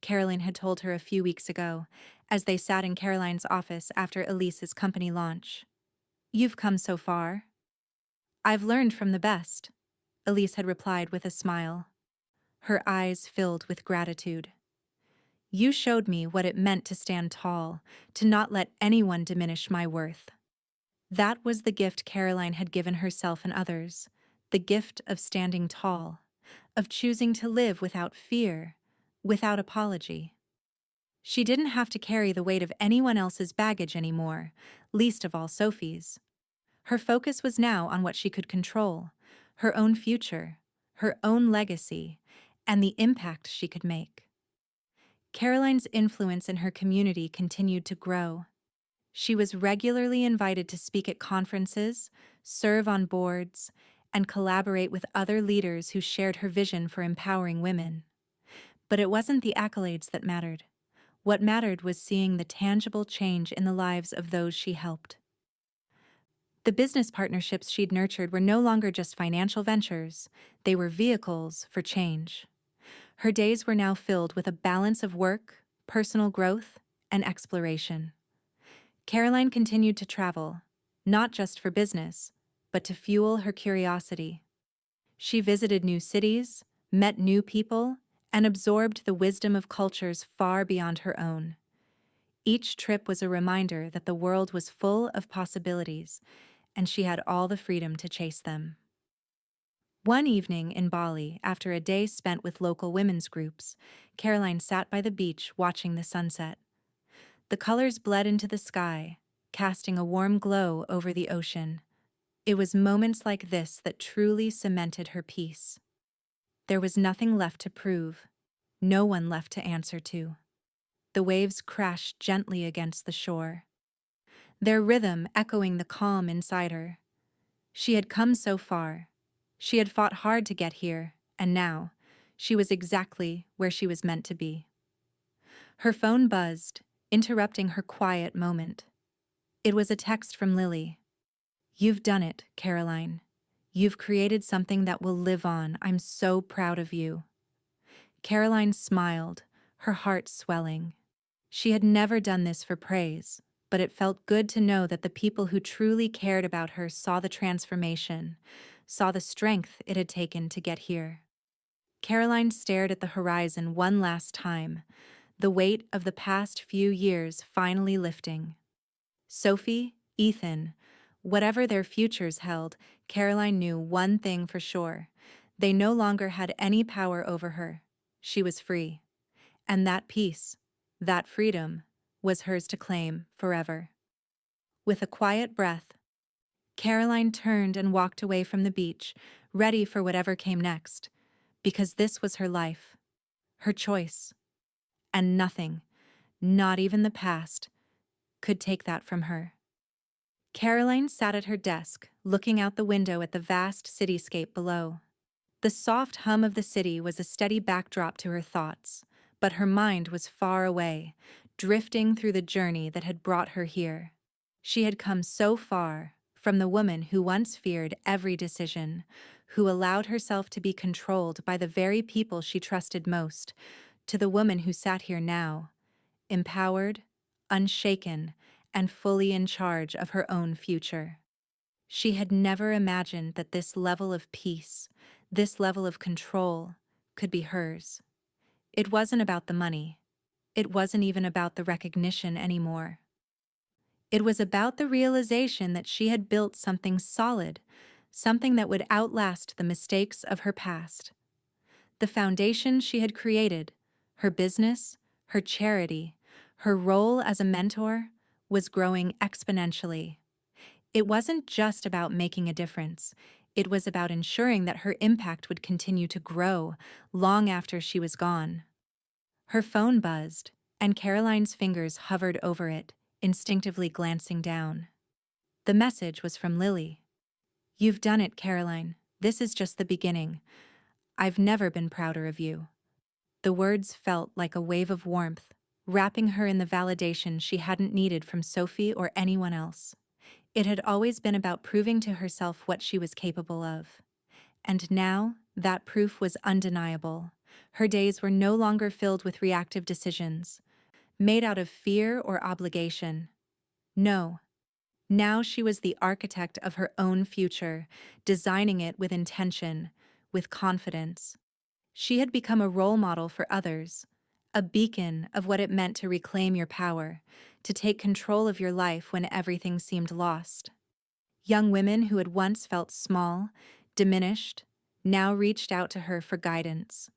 Caroline had told her a few weeks ago, as they sat in Caroline's office after Elise's company launch. "You've come so far." "I've learned from the best," Elise had replied with a smile, her eyes filled with gratitude. "You showed me what it meant to stand tall, to not let anyone diminish my worth." That was the gift Caroline had given herself and others, the gift of standing tall, of choosing to live without fear, without apology. She didn't have to carry the weight of anyone else's baggage anymore, least of all Sophie's. Her focus was now on what she could control, her own future, her own legacy, and the impact she could make. Caroline's influence in her community continued to grow. She was regularly invited to speak at conferences, serve on boards, and collaborate with other leaders who shared her vision for empowering women. But it wasn't the accolades that mattered. What mattered was seeing the tangible change in the lives of those she helped. The business partnerships she'd nurtured were no longer just financial ventures, they were vehicles for change. Her days were now filled with a balance of work, personal growth, and exploration. Caroline continued to travel, not just for business, but to fuel her curiosity. She visited new cities, met new people, and absorbed the wisdom of cultures far beyond her own. Each trip was a reminder that the world was full of possibilities, and she had all the freedom to chase them. One evening in Bali, after a day spent with local women's groups, Caroline sat by the beach watching the sunset. The colors bled into the sky, casting a warm glow over the ocean. It was moments like this that truly cemented her peace. There was nothing left to prove, no one left to answer to. The waves crashed gently against the shore, their rhythm echoing the calm inside her. She had come so far. She had fought hard to get here, and now, she was exactly where she was meant to be. Her phone buzzed, interrupting her quiet moment. It was a text from Lily. "You've done it, Caroline. You've created something that will live on. I'm so proud of you." Caroline smiled, her heart swelling. She had never done this for praise, but it felt good to know that the people who truly cared about her saw the transformation, saw the strength it had taken to get here. Caroline stared at the horizon one last time, the weight of the past few years finally lifting. Sophie, Ethan, whatever their futures held, Caroline knew one thing for sure. They no longer had any power over her. She was free. And that peace, that freedom, was hers to claim forever. With a quiet breath, Caroline turned and walked away from the beach, ready for whatever came next, because this was her life, her choice, and nothing, not even the past, could take that from her. Caroline sat at her desk, looking out the window at the vast cityscape below. The soft hum of the city was a steady backdrop to her thoughts, but her mind was far away, drifting through the journey that had brought her here. She had come so far, from the woman who once feared every decision, who allowed herself to be controlled by the very people she trusted most, to the woman who sat here now, empowered, unshaken, and fully in charge of her own future. She had never imagined that this level of peace, this level of control, could be hers. It wasn't about the money. It wasn't even about the recognition anymore. It was about the realization that she had built something solid, something that would outlast the mistakes of her past. The foundation she had created, her business, her charity, her role as a mentor, was growing exponentially. It wasn't just about making a difference. It was about ensuring that her impact would continue to grow long after she was gone. Her phone buzzed, and Caroline's fingers hovered over it, instinctively glancing down. The message was from Lily. "You've done it, Caroline. This is just the beginning. I've never been prouder of you." The words felt like a wave of warmth, wrapping her in the validation she hadn't needed from Sophie or anyone else. It had always been about proving to herself what she was capable of. And now, that proof was undeniable. Her days were no longer filled with reactive decisions, made out of fear or obligation. No. Now she was the architect of her own future, designing it with intention, with confidence. She had become a role model for others, a beacon of what it meant to reclaim your power, to take control of your life when everything seemed lost. Young women who had once felt small, diminished, now reached out to her for guidance.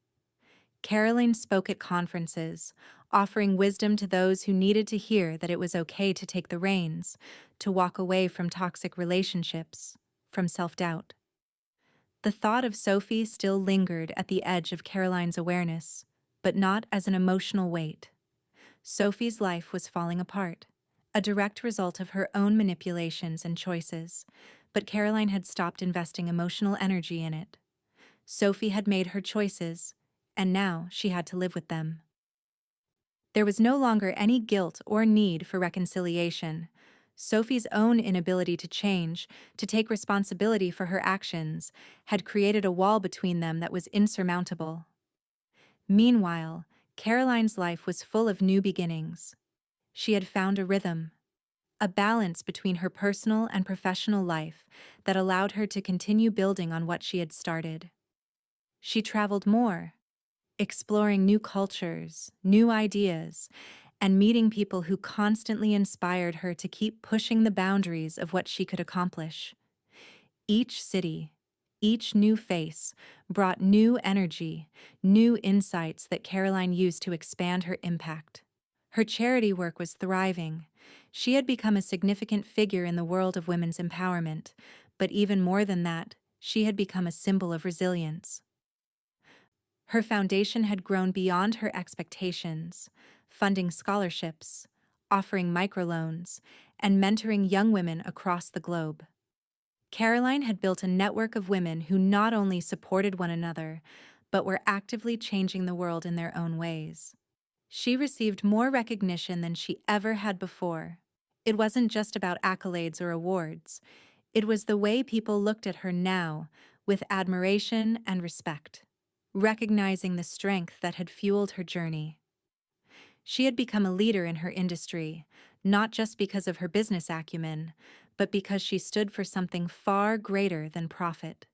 Caroline spoke at conferences, offering wisdom to those who needed to hear that it was okay to take the reins, to walk away from toxic relationships, from self-doubt. The thought of Sophie still lingered at the edge of Caroline's awareness, but not as an emotional weight. Sophie's life was falling apart, a direct result of her own manipulations and choices, but Caroline had stopped investing emotional energy in it. Sophie had made her choices, and now she had to live with them. There was no longer any guilt or need for reconciliation. Sophie's own inability to change, to take responsibility for her actions, had created a wall between them that was insurmountable. Meanwhile, Caroline's life was full of new beginnings. She had found a rhythm, a balance between her personal and professional life that allowed her to continue building on what she had started. She traveled more, exploring new cultures, new ideas, and meeting people who constantly inspired her to keep pushing the boundaries of what she could accomplish. Each city, each new face, brought new energy, new insights that Caroline used to expand her impact. Her charity work was thriving. She had become a significant figure in the world of women's empowerment, but even more than that, she had become a symbol of resilience. Her foundation had grown beyond her expectations, funding scholarships, offering microloans, and mentoring young women across the globe. Caroline had built a network of women who not only supported one another, but were actively changing the world in their own ways. She received more recognition than she ever had before. It wasn't just about accolades or awards. It was the way people looked at her now, with admiration and respect, recognizing the strength that had fueled her journey. She had become a leader in her industry, not just because of her business acumen, but because she stood for something far greater than profit.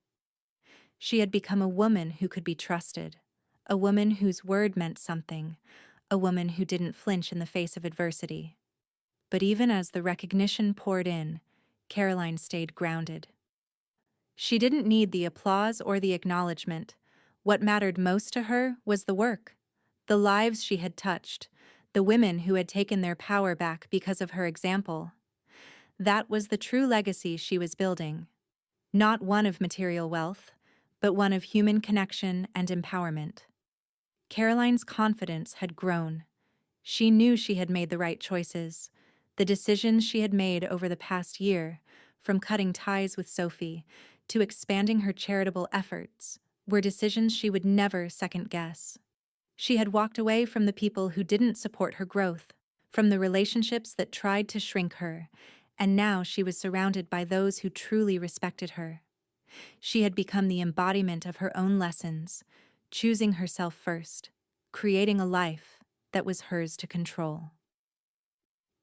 She had become a woman who could be trusted, a woman whose word meant something, a woman who didn't flinch in the face of adversity. But even as the recognition poured in, Caroline stayed grounded. She didn't need the applause or the acknowledgement. What mattered most to her was the work, the lives she had touched, the women who had taken their power back because of her example. That was the true legacy she was building. Not one of material wealth, but one of human connection and empowerment. Caroline's confidence had grown. She knew she had made the right choices. The decisions she had made over the past year, from cutting ties with Sophie to expanding her charitable efforts, were decisions she would never second-guess. She had walked away from the people who didn't support her growth, from the relationships that tried to shrink her, and now she was surrounded by those who truly respected her. She had become the embodiment of her own lessons, choosing herself first, creating a life that was hers to control.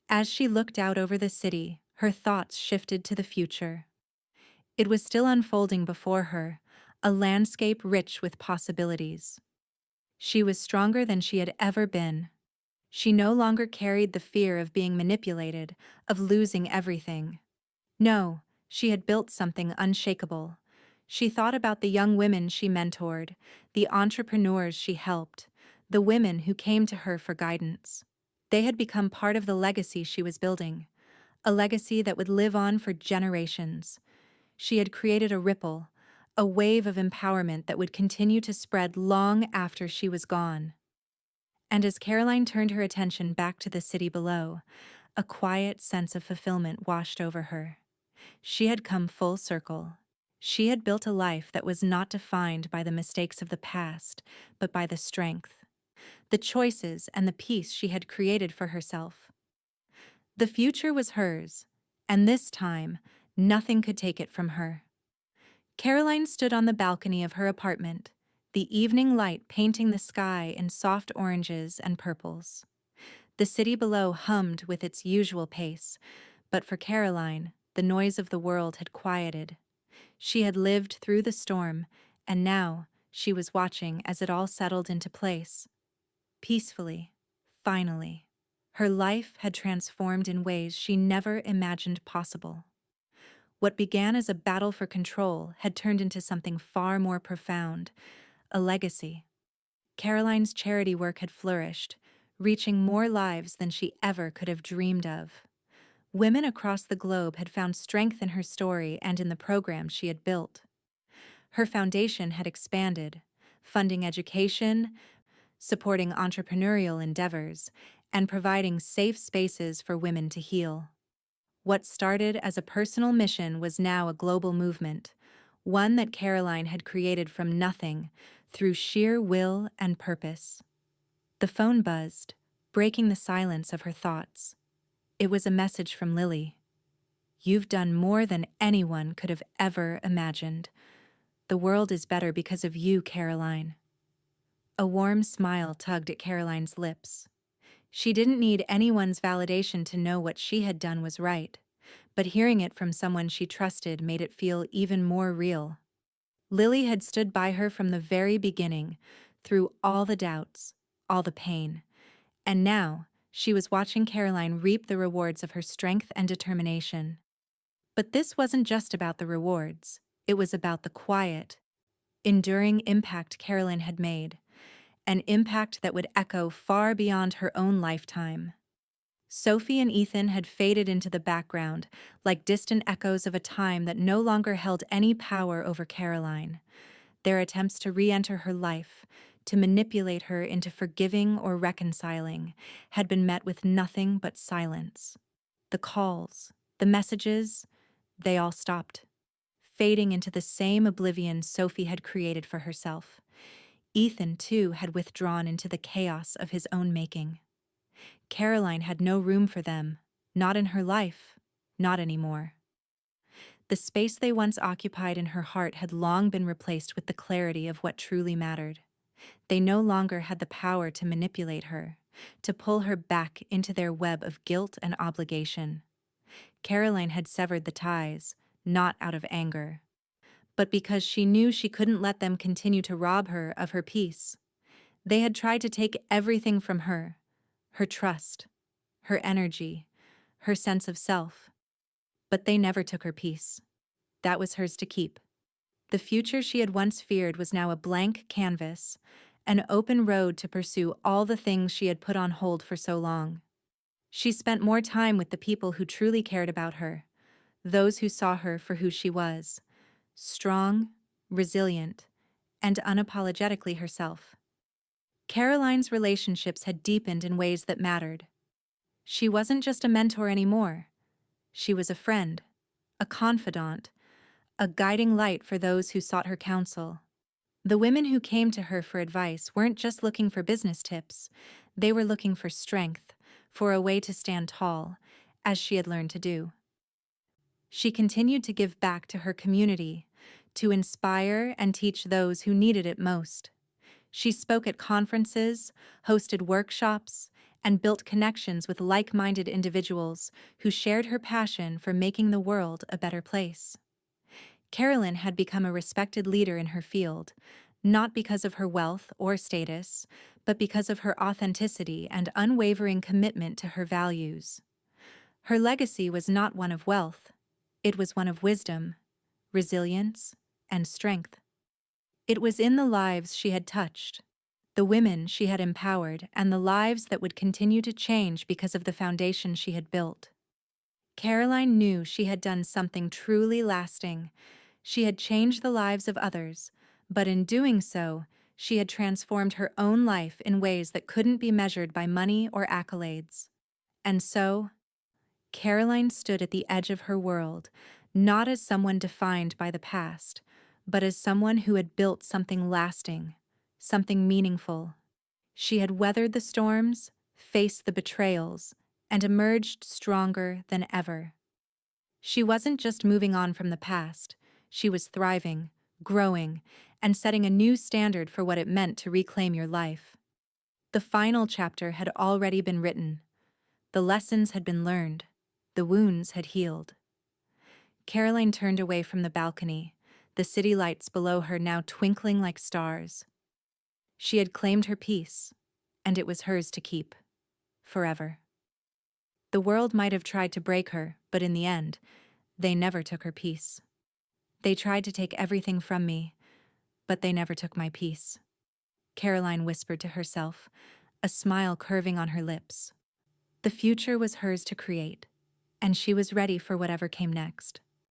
As she looked out over the city, her thoughts shifted to the future. It was still unfolding before her, a landscape rich with possibilities. She was stronger than she had ever been. She no longer carried the fear of being manipulated, of losing everything. No, she had built something unshakable. She thought about the young women she mentored, the entrepreneurs she helped, the women who came to her for guidance. They had become part of the legacy she was building, a legacy that would live on for generations. She had created a ripple, a wave of empowerment that would continue to spread long after she was gone. And as Caroline turned her attention back to the city below, a quiet sense of fulfillment washed over her. She had come full circle. She had built a life that was not defined by the mistakes of the past, but by the strength, the choices, and the peace she had created for herself. The future was hers, and this time, nothing could take it from her. Caroline stood on the balcony of her apartment, the evening light painting the sky in soft oranges and purples. The city below hummed with its usual pace, but for Caroline, the noise of the world had quieted. She had lived through the storm, and now she was watching as it all settled into place. Peacefully, finally. Her life had transformed in ways she never imagined possible. What began as a battle for control had turned into something far more profound, a legacy. Caroline's charity work had flourished, reaching more lives than she ever could have dreamed of. Women across the globe had found strength in her story and in the programs she had built. Her foundation had expanded, funding education, supporting entrepreneurial endeavors, and providing safe spaces for women to heal. What started as a personal mission was now a global movement, one that Caroline had created from nothing through sheer will and purpose. The phone buzzed, breaking the silence of her thoughts. It was a message from Lily. "You've done more than anyone could have ever imagined. The world is better because of you, Caroline." A warm smile tugged at Caroline's lips. She didn't need anyone's validation to know what she had done was right, but hearing it from someone she trusted made it feel even more real. Lily had stood by her from the very beginning, through all the doubts, all the pain, and now she was watching Caroline reap the rewards of her strength and determination. But this wasn't just about the rewards, it was about the quiet, enduring impact Caroline had made, an impact that would echo far beyond her own lifetime. Sophie and Ethan had faded into the background, like distant echoes of a time that no longer held any power over Caroline. Their attempts to re-enter her life, to manipulate her into forgiving or reconciling, had been met with nothing but silence. The calls, the messages, they all stopped, fading into the same oblivion Sophie had created for herself. Ethan, too, had withdrawn into the chaos of his own making. Caroline had no room for them, not in her life, not anymore. The space they once occupied in her heart had long been replaced with the clarity of what truly mattered. They no longer had the power to manipulate her, to pull her back into their web of guilt and obligation. Caroline had severed the ties, not out of anger, but because she knew she couldn't let them continue to rob her of her peace. They had tried to take everything from her trust, her energy, her sense of self. But they never took her peace. That was hers to keep. The future she had once feared was now a blank canvas, an open road to pursue all the things she had put on hold for so long. She spent more time with the people who truly cared about her, those who saw her for who she was, strong, resilient, and unapologetically herself. Caroline's relationships had deepened in ways that mattered. She wasn't just a mentor anymore. She was a friend, a confidant, a guiding light for those who sought her counsel. The women who came to her for advice weren't just looking for business tips. They were looking for strength, for a way to stand tall, as she had learned to do. She continued to give back to her community, to inspire and teach those who needed it most. She spoke at conferences, hosted workshops, and built connections with like-minded individuals who shared her passion for making the world a better place. Carolyn had become a respected leader in her field, not because of her wealth or status, but because of her authenticity and unwavering commitment to her values. Her legacy was not one of wealth. It was one of wisdom, resilience, and strength. It was in the lives she had touched, the women she had empowered, and the lives that would continue to change because of the foundation she had built. Caroline knew she had done something truly lasting. She had changed the lives of others, but in doing so, she had transformed her own life in ways that couldn't be measured by money or accolades. And so, Caroline stood at the edge of her world, not as someone defined by the past, but as someone who had built something lasting, something meaningful. She had weathered the storms, faced the betrayals, and emerged stronger than ever. She wasn't just moving on from the past, she was thriving, growing, and setting a new standard for what it meant to reclaim your life. The final chapter had already been written. The lessons had been learned. The wounds had healed. Caroline turned away from the balcony, the city lights below her now twinkling like stars. She had claimed her peace, and it was hers to keep, forever. The world might have tried to break her, but in the end, they never took her peace. They tried to take everything from me, but they never took my peace. Caroline whispered to herself, a smile curving on her lips. The future was hers to create, and she was ready for whatever came next.